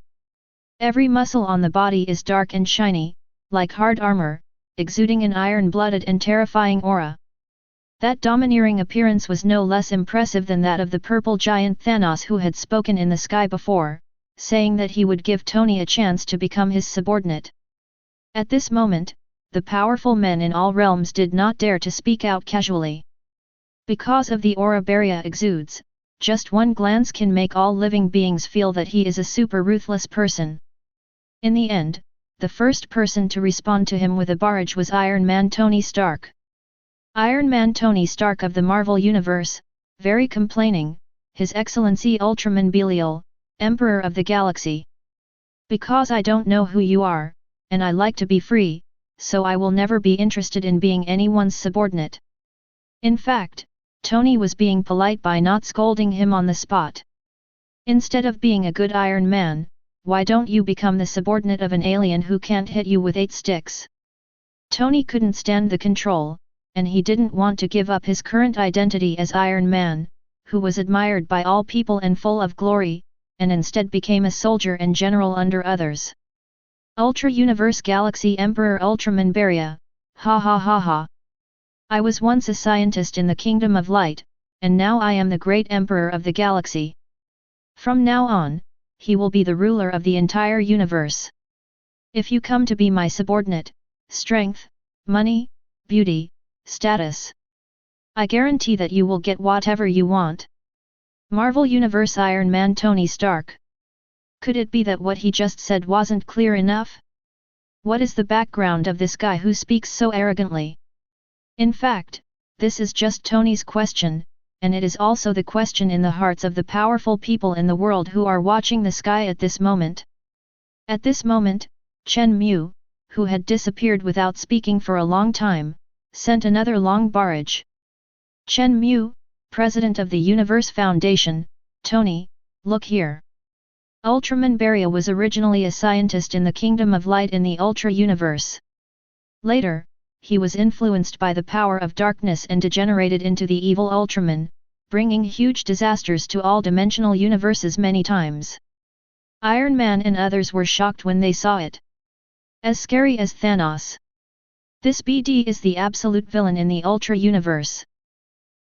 Every muscle on the body is dark and shiny, like hard armor, exuding an iron-blooded and terrifying aura. That domineering appearance was no less impressive than that of the purple giant Thanos who had spoken in the sky before, saying that he would give Tony a chance to become his subordinate. At this moment, the powerful men in all realms did not dare to speak out casually. Because of the aura Beria exudes, just one glance can make all living beings feel that he is a super ruthless person. In the end, the first person to respond to him with a barrage was Iron Man Tony Stark. Iron Man Tony Stark of the Marvel Universe, very complaining, His Excellency Ultraman Belial, Emperor of the Galaxy. Because I don't know who you are, and I like to be free, so I will never be interested in being anyone's subordinate. In fact, Tony was being polite by not scolding him on the spot. Instead of being a good Iron Man, why don't you become the subordinate of an alien who can't hit you with 8 sticks? Tony couldn't stand the control, and he didn't want to give up his current identity as Iron Man, who was admired by all people and full of glory, and instead became a soldier and general under others. Ultra Universe Galaxy Emperor Ultraman Beria, ha ha ha ha. I was once a scientist in the Kingdom of Light, and now I am the great Emperor of the Galaxy. From now on, he will be the ruler of the entire universe. If you come to be my subordinate, strength, money, beauty, status, I guarantee that you will get whatever you want. Marvel Universe Iron Man Tony Stark. Could it be that what he just said wasn't clear enough? What is the background of this guy who speaks so arrogantly? In fact, this is just Tony's question, and it is also the question in the hearts of the powerful people in the world who are watching the sky at this moment. At this moment, Chen Mu, who had disappeared without speaking for a long time, sent another long barrage. Chen Mu, President of the Universe Foundation, Tony, look here. Ultraman Beria was originally a scientist in the Kingdom of Light in the Ultra Universe. Later, he was influenced by the power of darkness and degenerated into the evil Ultraman, bringing huge disasters to all dimensional universes many times. Iron Man and others were shocked when they saw it. As scary as Thanos. This BD is the absolute villain in the Ultra Universe.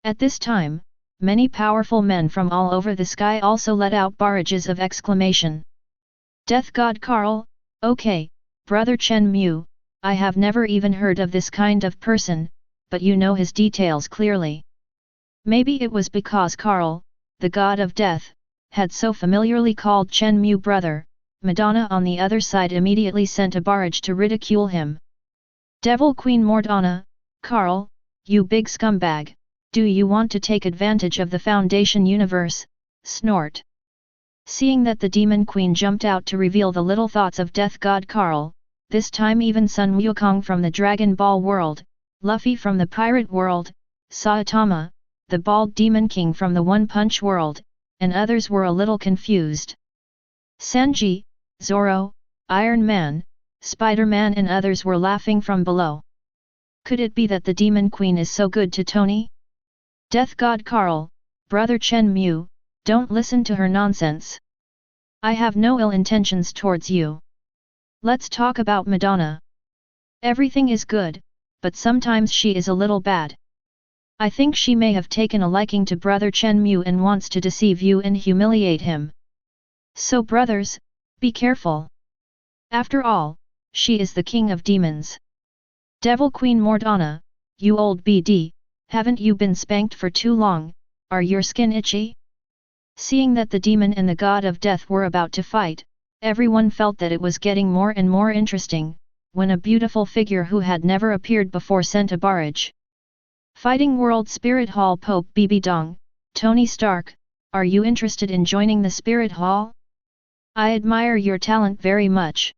At this time, many powerful men from all over the sky also let out barrages of exclamation. Death God Carl, okay, brother Chen Mu, I have never even heard of this kind of person, but you know his details clearly. Maybe it was because Carl, the god of death, had so familiarly called Chen Mu brother. Madonna on the other side immediately sent a barrage to ridicule him. Devil Queen Morgana, Carl, you big scumbag, do you want to take advantage of the Foundation universe? Snort. Seeing that the Demon Queen jumped out to reveal the little thoughts of Death God Carl, this time even Sun Wukong from the Dragon Ball world, Luffy from the Pirate world, Saitama, the Bald Demon King from the One Punch world, and others were a little confused. Sanji, Zoro, Iron Man, Spider-Man and others were laughing from below. Could it be that the Demon Queen is so good to Tony? Death God Carl, brother Chen Mu, don't listen to her nonsense. I have no ill intentions towards you. Let's talk about Madonna. Everything is good, but sometimes she is a little bad. I think she may have taken a liking to brother Chen Mu and wants to deceive you and humiliate him. So brothers, be careful. After all, she is the king of demons. Devil Queen Morgana, you old BD, haven't you been spanked for too long? Are your skin itchy? Seeing that the demon and the god of death were about to fight, everyone felt that it was getting more and more interesting, when a beautiful figure who had never appeared before sent a barrage. Fighting World Spirit Hall Pope BB Dong, Tony Stark, are you interested in joining the Spirit Hall? I admire your talent very much.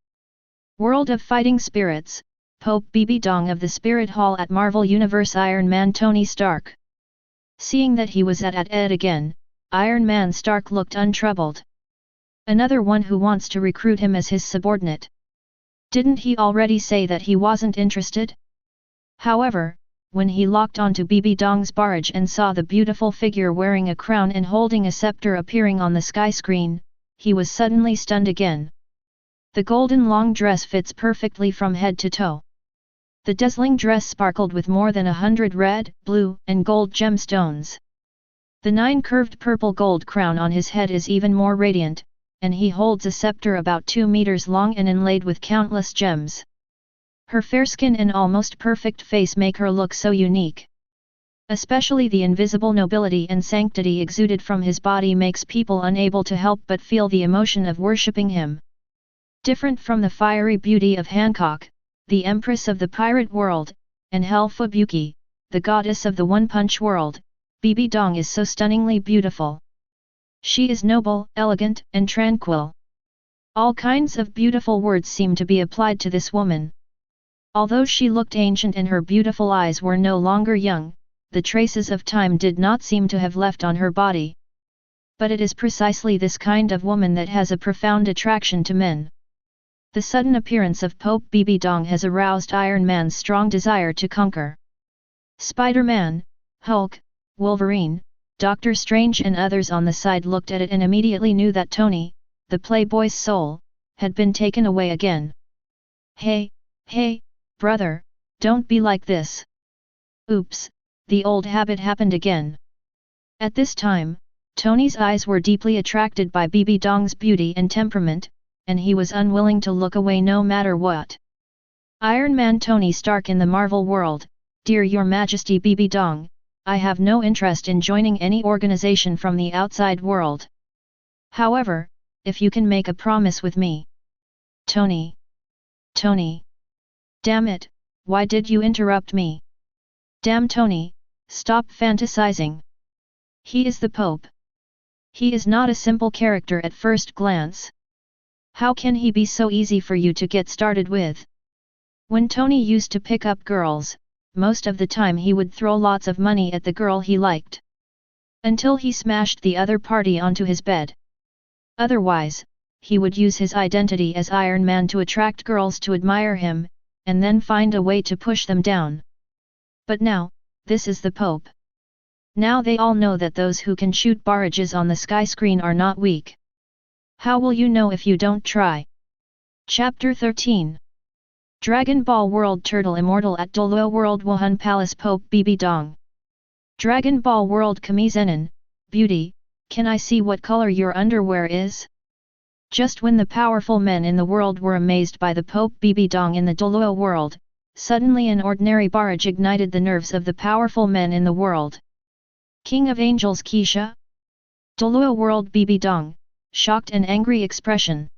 World of Fighting Spirits, Pope BB Dong of the Spirit Hall at Marvel Universe Iron Man Tony Stark. Seeing that he was at Ed again, Iron Man Stark looked untroubled. Another one who wants to recruit him as his subordinate. Didn't he already say that he wasn't interested? However, when he locked onto BB Dong's barrage and saw the beautiful figure wearing a crown and holding a scepter appearing on the sky screen, he was suddenly stunned again. The golden long dress fits perfectly from head to toe. The dazzling dress sparkled with more than 100 red, blue, and gold gemstones. The 9 curved purple gold crown on his head is even more radiant, and he holds a scepter about 2 meters long and inlaid with countless gems. Her fair skin and almost perfect face make her look so unique. Especially the invisible nobility and sanctity exuded from his body makes people unable to help but feel the emotion of worshipping him. Different from the fiery beauty of Hancock, the Empress of the Pirate world, and Hell Fubuki, the goddess of the One Punch world, BB Dong is so stunningly beautiful. She is noble, elegant, and tranquil. All kinds of beautiful words seem to be applied to this woman. Although she looked ancient and her beautiful eyes were no longer young, the traces of time did not seem to have left on her body. But it is precisely this kind of woman that has a profound attraction to men. The sudden appearance of Pope BB Dong has aroused Iron Man's strong desire to conquer. Spider-Man, Hulk, Wolverine, Doctor Strange and others on the side looked at it and immediately knew that Tony, the playboy's soul, had been taken away again. Hey, brother, don't be like this. Oops, the old habit happened again. At this time, Tony's eyes were deeply attracted by BB Dong's beauty and temperament, and he was unwilling to look away no matter what. Iron Man Tony Stark in the Marvel world, dear Your Majesty BB Dong, I have no interest in joining any organization from the outside world. However, if you can make a promise with me. Tony. Damn it, why did you interrupt me? Damn Tony, stop fantasizing. He is the Pope. He is not a simple character at first glance. How can he be so easy for you to get started with? When Tony used to pick up girls, most of the time he would throw lots of money at the girl he liked. Until he smashed the other party onto his bed. Otherwise, he would use his identity as Iron Man to attract girls to admire him, and then find a way to push them down. But now, this is the Pope. Now they all know that those who can shoot barrages on the sky screen are not weak. How will you know if you don't try? Chapter 13 Dragon Ball World Turtle Immortal at Doluo World Wuhan Palace Pope Bibi Dong. Dragon Ball World Kamizenin, Beauty, can I see what color your underwear is? Just when the powerful men in the world were amazed by the Pope Bibi Dong in the Doluo world, suddenly an ordinary barrage ignited the nerves of the powerful men in the world. King of Angels Keisha? Doluo world Bibi Dong, shocked and angry expression.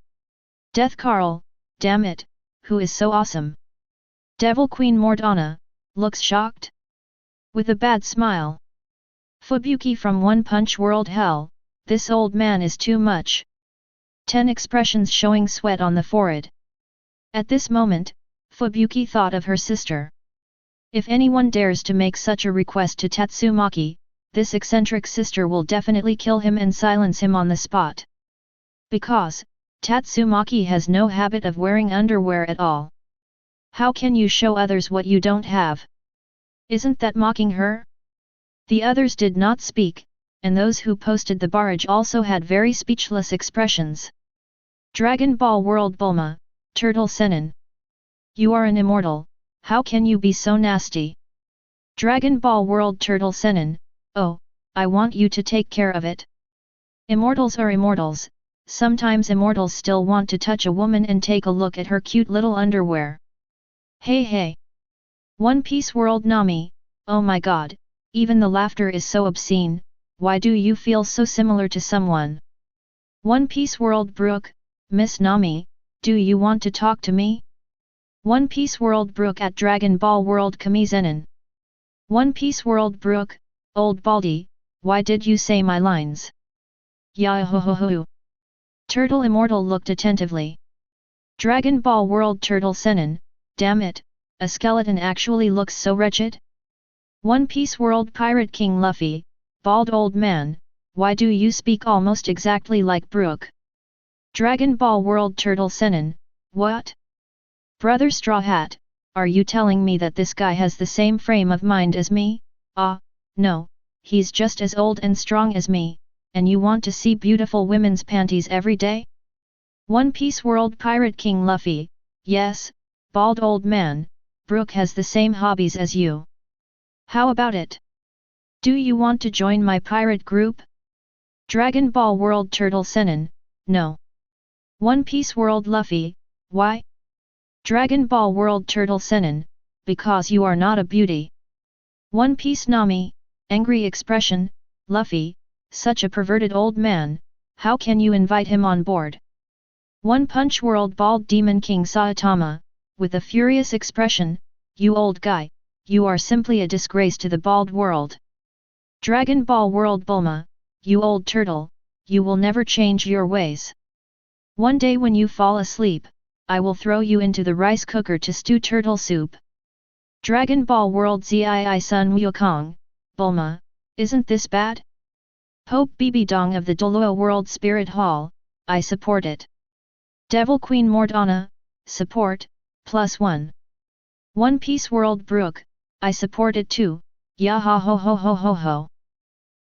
Death Carl, damn it, who is so awesome? Devil Queen Morgana, looks shocked? With a bad smile. Fubuki from One Punch World Hell, this old man is too much. 10 expressions showing sweat on the forehead. At this moment, Fubuki thought of her sister. If anyone dares to make such a request to Tatsumaki, this eccentric sister will definitely kill him and silence him on the spot. Because, Tatsumaki has no habit of wearing underwear at all. How can you show others what you don't have? Isn't that mocking her? The others did not speak, and those who posted the barrage also had very speechless expressions. Dragon Ball World Bulma, Turtle Sennin. You are an immortal, how can you be so nasty? Dragon Ball World Turtle Sennin, oh, I want you to take care of it. Immortals are immortals, sometimes immortals still want to touch a woman and take a look at her cute little underwear. Hey hey! One Piece World Nami, oh my god, even the laughter is so obscene, why do you feel so similar to someone? One Piece World Brook, Miss Nami, do you want to talk to me? One Piece World Brook at Dragon Ball World Kamizenin. One Piece World Brook, old Baldy, why did you say my lines? Yahohoho. Turtle Immortal looked attentively. Dragon Ball World Turtle Sennin, damn it, a skeleton actually looks so wretched? One Piece World Pirate King Luffy, bald old man, why do you speak almost exactly like Brook? Dragon Ball World Turtle Sennin, what? Brother Straw Hat, are you telling me that this guy has the same frame of mind as me? No, he's just as old and strong as me, and you want to see beautiful women's panties every day? One Piece World Pirate King Luffy, yes, bald old man, Brook has the same hobbies as you. How about it? Do you want to join my pirate group? Dragon Ball World Turtle Sennin, no. One Piece World Luffy, why? Dragon Ball World Turtle Sennin, because you are not a beauty. One Piece Nami, angry expression, Luffy, such a perverted old man, how can you invite him on board? One Punch World Bald Demon King Saitama, with a furious expression, you old guy, you are simply a disgrace to the bald world. Dragon Ball World Bulma, you old turtle, you will never change your ways. One day when you fall asleep, I will throw you into the rice cooker to stew turtle soup. Dragon Ball World Zii Sun Wukong, Bulma, isn't this bad? Pope Bibi Dong of the Doluo World Spirit Hall, I support it. Devil Queen Morgana, support, +1. One Piece World Brook, I support it too, yaha ho ho ho ho ho.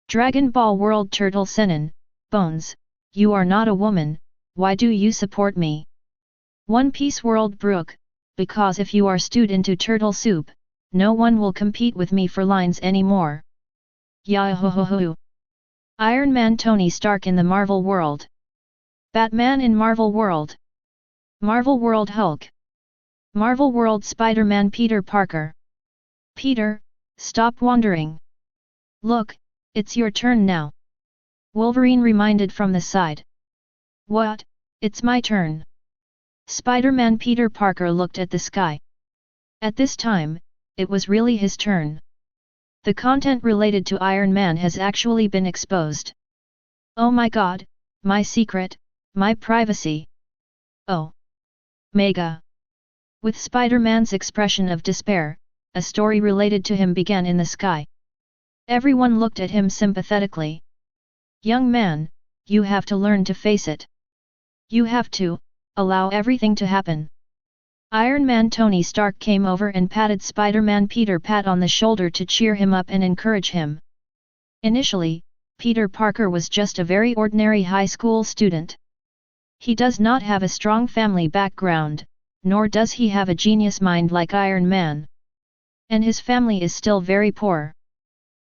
Dragon Ball World Turtle Sennin, Bones, you are not a woman, why do you support me? One Piece World Brook, because if you are stewed into turtle soup, no one will compete with me for lines anymore. Yahohoho. Iron Man Tony Stark in the Marvel World. Batman in Marvel World. Marvel World Hulk. Marvel World Spider-Man Peter Parker. Peter, stop wandering. Look, it's your turn now. Wolverine reminded from the side. What, it's my turn. Spider-Man Peter Parker looked at the sky. At this time, it was really his turn. The content related to Iron Man has actually been exposed. Oh my god, my secret, my privacy. Oh. Mega. With Spider-Man's expression of despair, a story related to him began in the sky. Everyone looked at him sympathetically. Young man, you have to learn to face it. You have to, allow everything to happen. Iron Man Tony Stark came over and patted Spider-Man Peter Pat on the shoulder to cheer him up and encourage him. Initially, Peter Parker was just a very ordinary high school student. He does not have a strong family background, nor does he have a genius mind like Iron Man. And his family is still very poor.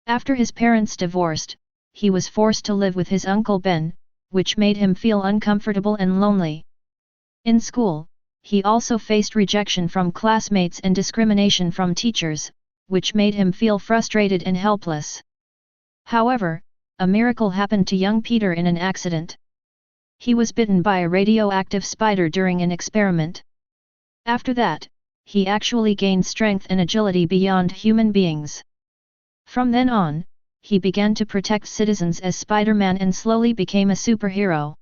After his parents divorced, he was forced to live with his uncle Ben, which made him feel uncomfortable and lonely. In school, he also faced rejection from classmates and discrimination from teachers, which made him feel frustrated and helpless. However, a miracle happened to young Peter in an accident. He was bitten by a radioactive spider during an experiment. After that, he actually gained strength and agility beyond human beings. From then on, he began to protect citizens as Spider-Man and slowly became a superhero.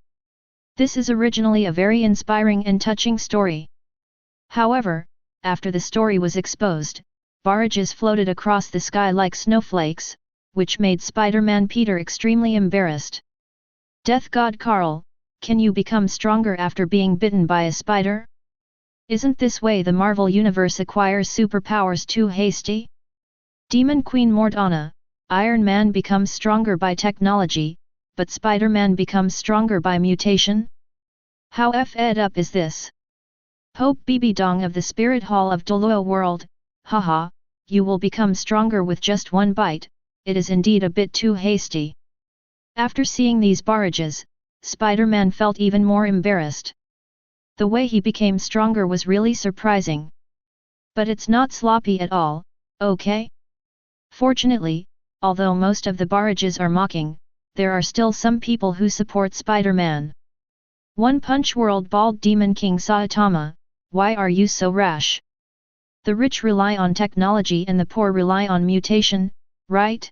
This is originally a very inspiring and touching story. However, after the story was exposed, barrages floated across the sky like snowflakes, which made Spider-Man Peter extremely embarrassed. Death God Carl, can you become stronger after being bitten by a spider? Isn't this way the Marvel Universe acquires superpowers too hasty? Demon Queen Morgana, Iron Man becomes stronger by technology, but Spider-Man becomes stronger by mutation? How fed up is this? Pope Bibidong of the Spirit Hall of Doluo World, haha, you will become stronger with just one bite, it is indeed a bit too hasty. After seeing these barrages, Spider-Man felt even more embarrassed. The way he became stronger was really surprising. But it's not sloppy at all, okay? Fortunately, although most of the barrages are mocking, there are still some people who support Spider-Man. One Punch World Bald Demon King Saitama, why are you so rash? The rich rely on technology and the poor rely on mutation, right?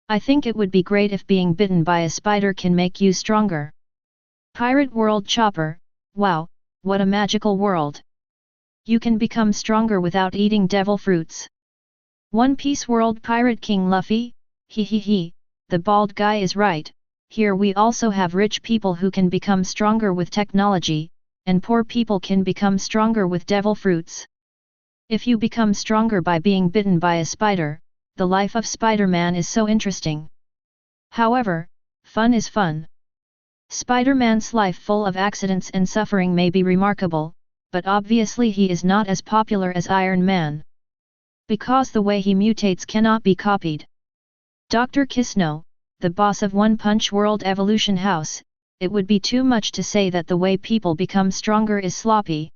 I think it would be great if being bitten by a spider can make you stronger. Pirate World Chopper, wow, what a magical world. You can become stronger without eating devil fruits. One Piece World Pirate King Luffy, he, the bald guy is right, here we also have rich people who can become stronger with technology, and poor people can become stronger with devil fruits. If you become stronger by being bitten by a spider, the life of Spider-Man is so interesting. However, fun is fun. Spider-Man's life full of accidents and suffering may be remarkable, but obviously he is not as popular as Iron Man. Because the way he mutates cannot be copied. Dr. Kisno, the boss of One Punch World Evolution House, it would be too much to say that the way people become stronger is sloppy.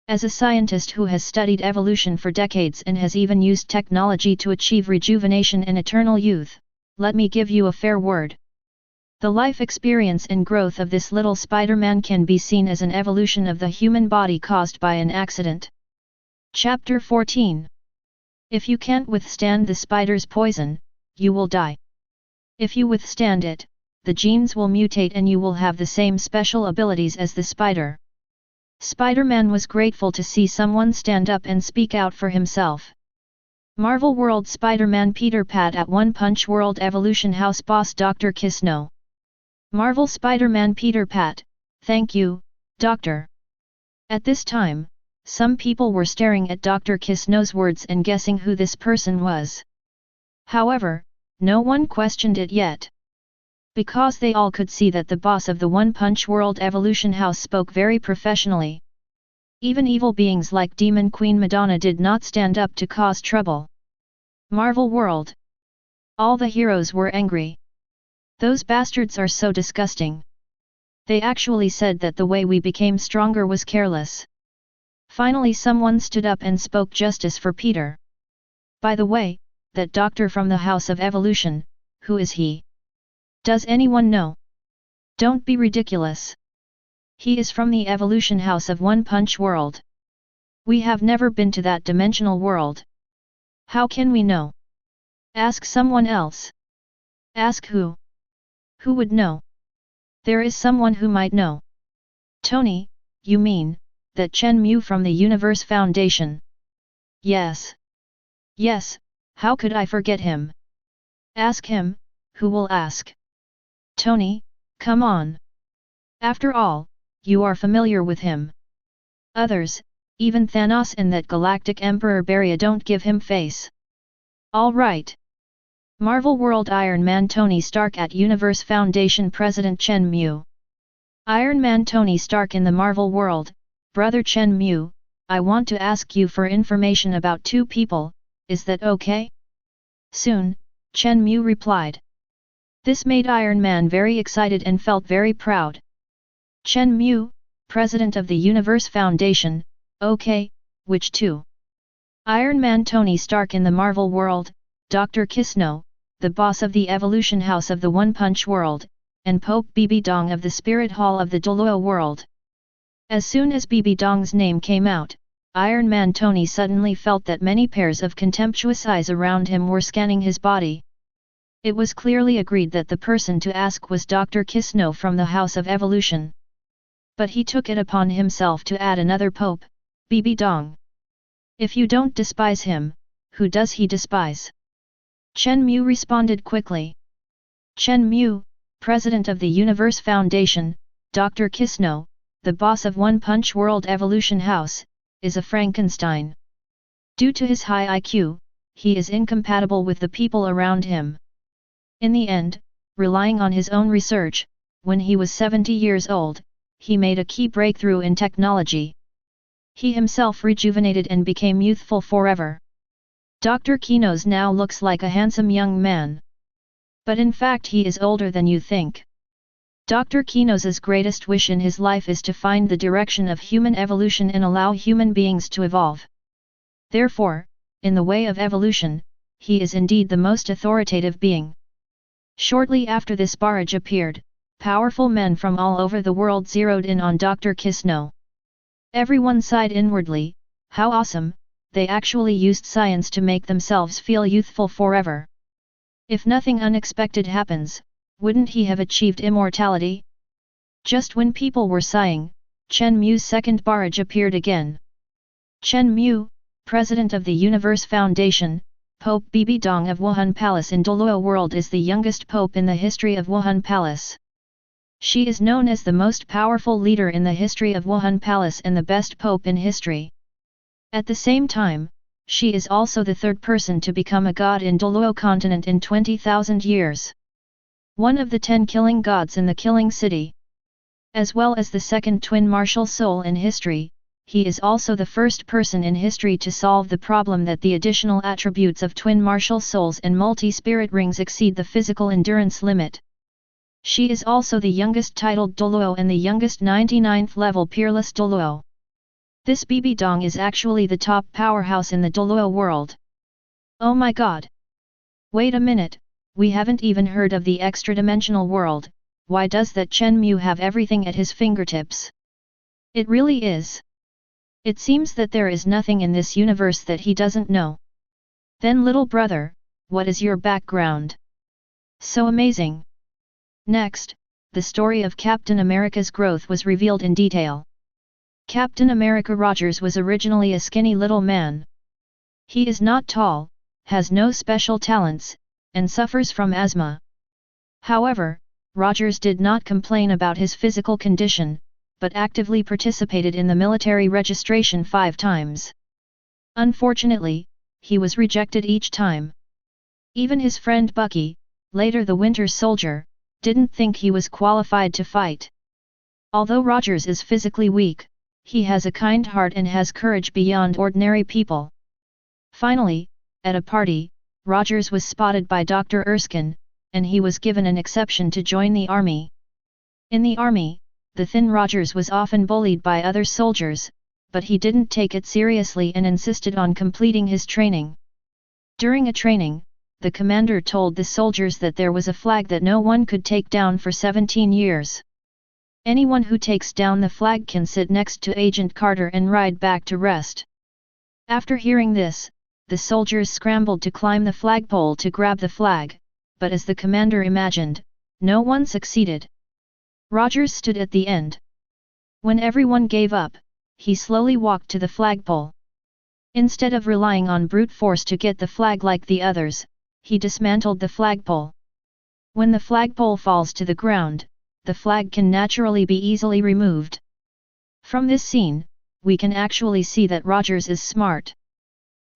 As a scientist who has studied evolution for decades and has even used technology to achieve rejuvenation and eternal youth, let me give you a fair word. The life experience and growth of this little Spider-Man can be seen as an evolution of the human body caused by an accident. Chapter 14. If you can't withstand the spider's poison, you will die. If you withstand it, the genes will mutate and you will have the same special abilities as the spider. Spider-Man was grateful to see someone stand up and speak out for himself. Marvel World Spider-Man Peter Pat at One Punch World Evolution House Boss Dr. Kisno. Marvel Spider-Man Peter Pat, thank you, Doctor. At this time, some people were staring at Dr. Kisno's words and guessing who this person was. However, no one questioned it yet. Because they all could see that the boss of the One Punch World Evolution House spoke very professionally. Even evil beings like Demon Queen Madonna did not stand up to cause trouble. Marvel World. All the heroes were angry. Those bastards are so disgusting. They actually said that the way we became stronger was careless. Finally someone stood up and spoke justice for Peter. By the way, that doctor from the House of Evolution, who is he? Does anyone know? Don't be ridiculous. He is from the Evolution House of One Punch World. We have never been to that dimensional world. How can we know? Ask someone else. Ask who? Who would know? There is someone who might know. Tony, you mean, that Chen Mu from the Universe Foundation? Yes. Yes, how could I forget him? Ask him, who will ask? Tony, come on. After all, you are familiar with him. Others, even Thanos and that Galactic Emperor Barrier don't give him face. All right. Marvel World Iron Man Tony Stark at Universe Foundation President Chen Mu. Iron Man Tony Stark in the Marvel world, Brother Chen Mu, I want to ask you for information about two people, is that okay? Soon, Chen Mu replied. This made Iron Man very excited and felt very proud. Chen Mu, President of the Universe Foundation, okay, which two? Iron Man Tony Stark in the Marvel world, Dr. Kisno, the boss of the Evolution House of the One Punch world, and Pope Bibi Dong of the Spirit Hall of the Doluo world. As soon as Bibi Dong's name came out, Iron Man Tony suddenly felt that many pairs of contemptuous eyes around him were scanning his body. It was clearly agreed that the person to ask was Dr. Kisno from the House of Evolution. But he took it upon himself to add another Pope, Bibi Dong. If you don't despise him, who does he despise? Chen Mu responded quickly. Chen Mu, President of the Universe Foundation, Dr. Kisno, the boss of One Punch World Evolution House, is a Frankenstein. Due to his high IQ, he is incompatible with the people around him. In the end, relying on his own research, when he was 70 years old, he made a key breakthrough in technology. He himself rejuvenated and became youthful forever. Dr. Kinos now looks like a handsome young man. But in fact he is older than you think. Dr. Kinos's greatest wish in his life is to find the direction of human evolution and allow human beings to evolve. Therefore, in the way of evolution, he is indeed the most authoritative being. Shortly after this barrage appeared, powerful men from all over the world zeroed in on Dr. Kisno. Everyone sighed inwardly, how awesome, they actually used science to make themselves feel youthful forever. If nothing unexpected happens, wouldn't he have achieved immortality? Just when people were sighing, Chen Mu's second barrage appeared again. Chen Mu, President of the Universe Foundation, Pope Bibi Dong of Wuhan Palace in Doluo World is the youngest pope in the history of Wuhan Palace. She is known as the most powerful leader in the history of Wuhan Palace and the best pope in history. At the same time, she is also the third person to become a god in Doluo continent in 20,000 years. One of the 10 killing gods in the Killing City. As well as the second twin martial soul in history, he is also the first person in history to solve the problem that the additional attributes of twin martial souls and multi-spirit rings exceed the physical endurance limit. She is also the youngest titled Doluo and the youngest 99th level peerless Doluo. This Bibi Dong is actually the top powerhouse in the Doluo world. Oh my god! Wait a minute, we haven't even heard of the extra-dimensional world, why does that Chen Mu have everything at his fingertips? It really is. It seems that there is nothing in this universe that he doesn't know. Then little brother, what is your background? So amazing! Next, the story of Captain America's growth was revealed in detail. Captain America Rogers was originally a skinny little man. He is not tall, has no special talents, and suffers from asthma. However, Rogers did not complain about his physical condition, but actively participated in the military registration 5 times. Unfortunately, he was rejected each time. Even his friend Bucky, later the Winter Soldier, didn't think he was qualified to fight. Although Rogers is physically weak, he has a kind heart and has courage beyond ordinary people. Finally, at a party, Rogers was spotted by Dr. Erskine, and he was given an exception to join the army. In the army, the thin Rogers was often bullied by other soldiers, but he didn't take it seriously and insisted on completing his training. During a training, the commander told the soldiers that there was a flag that no one could take down for 17 years. Anyone who takes down the flag can sit next to Agent Carter and ride back to rest. After hearing this, the soldiers scrambled to climb the flagpole to grab the flag, but as the commander imagined, no one succeeded. Rogers stood at the end. When everyone gave up, he slowly walked to the flagpole. Instead of relying on brute force to get the flag like the others, he dismantled the flagpole. When the flagpole falls to the ground, the flag can naturally be easily removed. From this scene, we can actually see that Rogers is smart.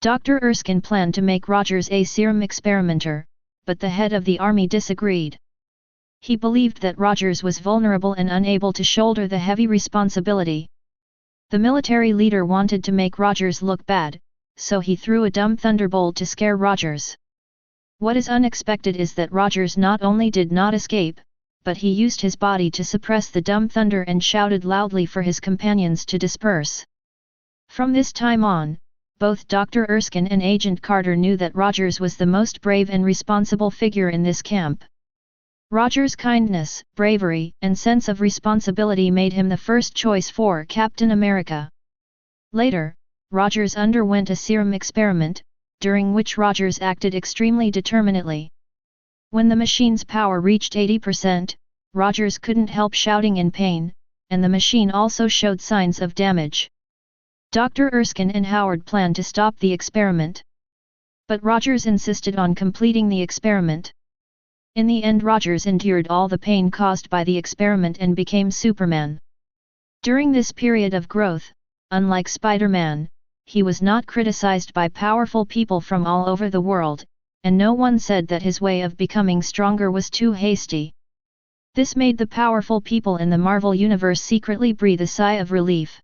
Dr. Erskine planned to make Rogers a serum experimenter, but the head of the army disagreed. He believed that Rogers was vulnerable and unable to shoulder the heavy responsibility. The military leader wanted to make Rogers look bad, so he threw a dumb thunderbolt to scare Rogers. What is unexpected is that Rogers not only did not escape, but he used his body to suppress the dumb thunder and shouted loudly for his companions to disperse. From this time on, both Dr. Erskine and Agent Carter knew that Rogers was the most brave and responsible figure in this camp. Rogers' kindness, bravery, and sense of responsibility made him the first choice for Captain America. Later, Rogers underwent a serum experiment, during which Rogers acted extremely determinedly. When the machine's power reached 80%, Rogers couldn't help shouting in pain, and the machine also showed signs of damage. Dr. Erskine and Howard planned to stop the experiment. But Rogers insisted on completing the experiment. In the end, Rogers endured all the pain caused by the experiment and became Superman. During this period of growth, unlike Spider-Man, he was not criticized by powerful people from all over the world, and no one said that his way of becoming stronger was too hasty. This made the powerful people in the Marvel Universe secretly breathe a sigh of relief.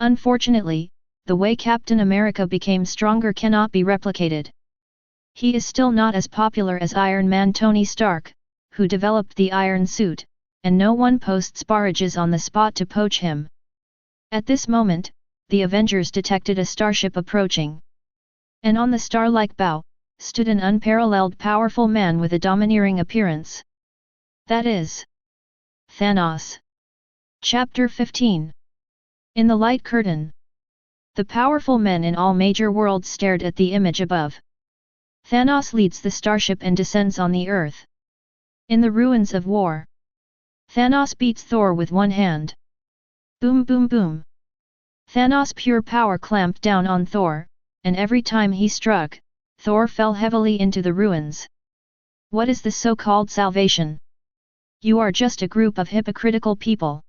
Unfortunately, the way Captain America became stronger cannot be replicated. He is still not as popular as Iron Man Tony Stark, who developed the Iron Suit, and no one posts barrages on the spot to poach him. At this moment, the Avengers detected a starship approaching. And on the star-like bow, stood an unparalleled powerful man with a domineering appearance. That is Thanos. Chapter 15. In the light curtain. The powerful men in all major worlds stared at the image above. Thanos leads the starship and descends on the Earth. In the ruins of war. Thanos beats Thor with one hand. Boom boom boom. Thanos' pure power clamped down on Thor, and every time he struck, Thor fell heavily into the ruins. What is the so-called salvation? You are just a group of hypocritical people.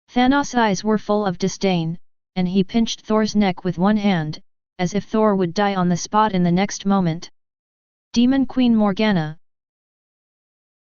Thanos' eyes were full of disdain, and he pinched Thor's neck with one hand, as if Thor would die on the spot in the next moment. Demon Queen Morgana,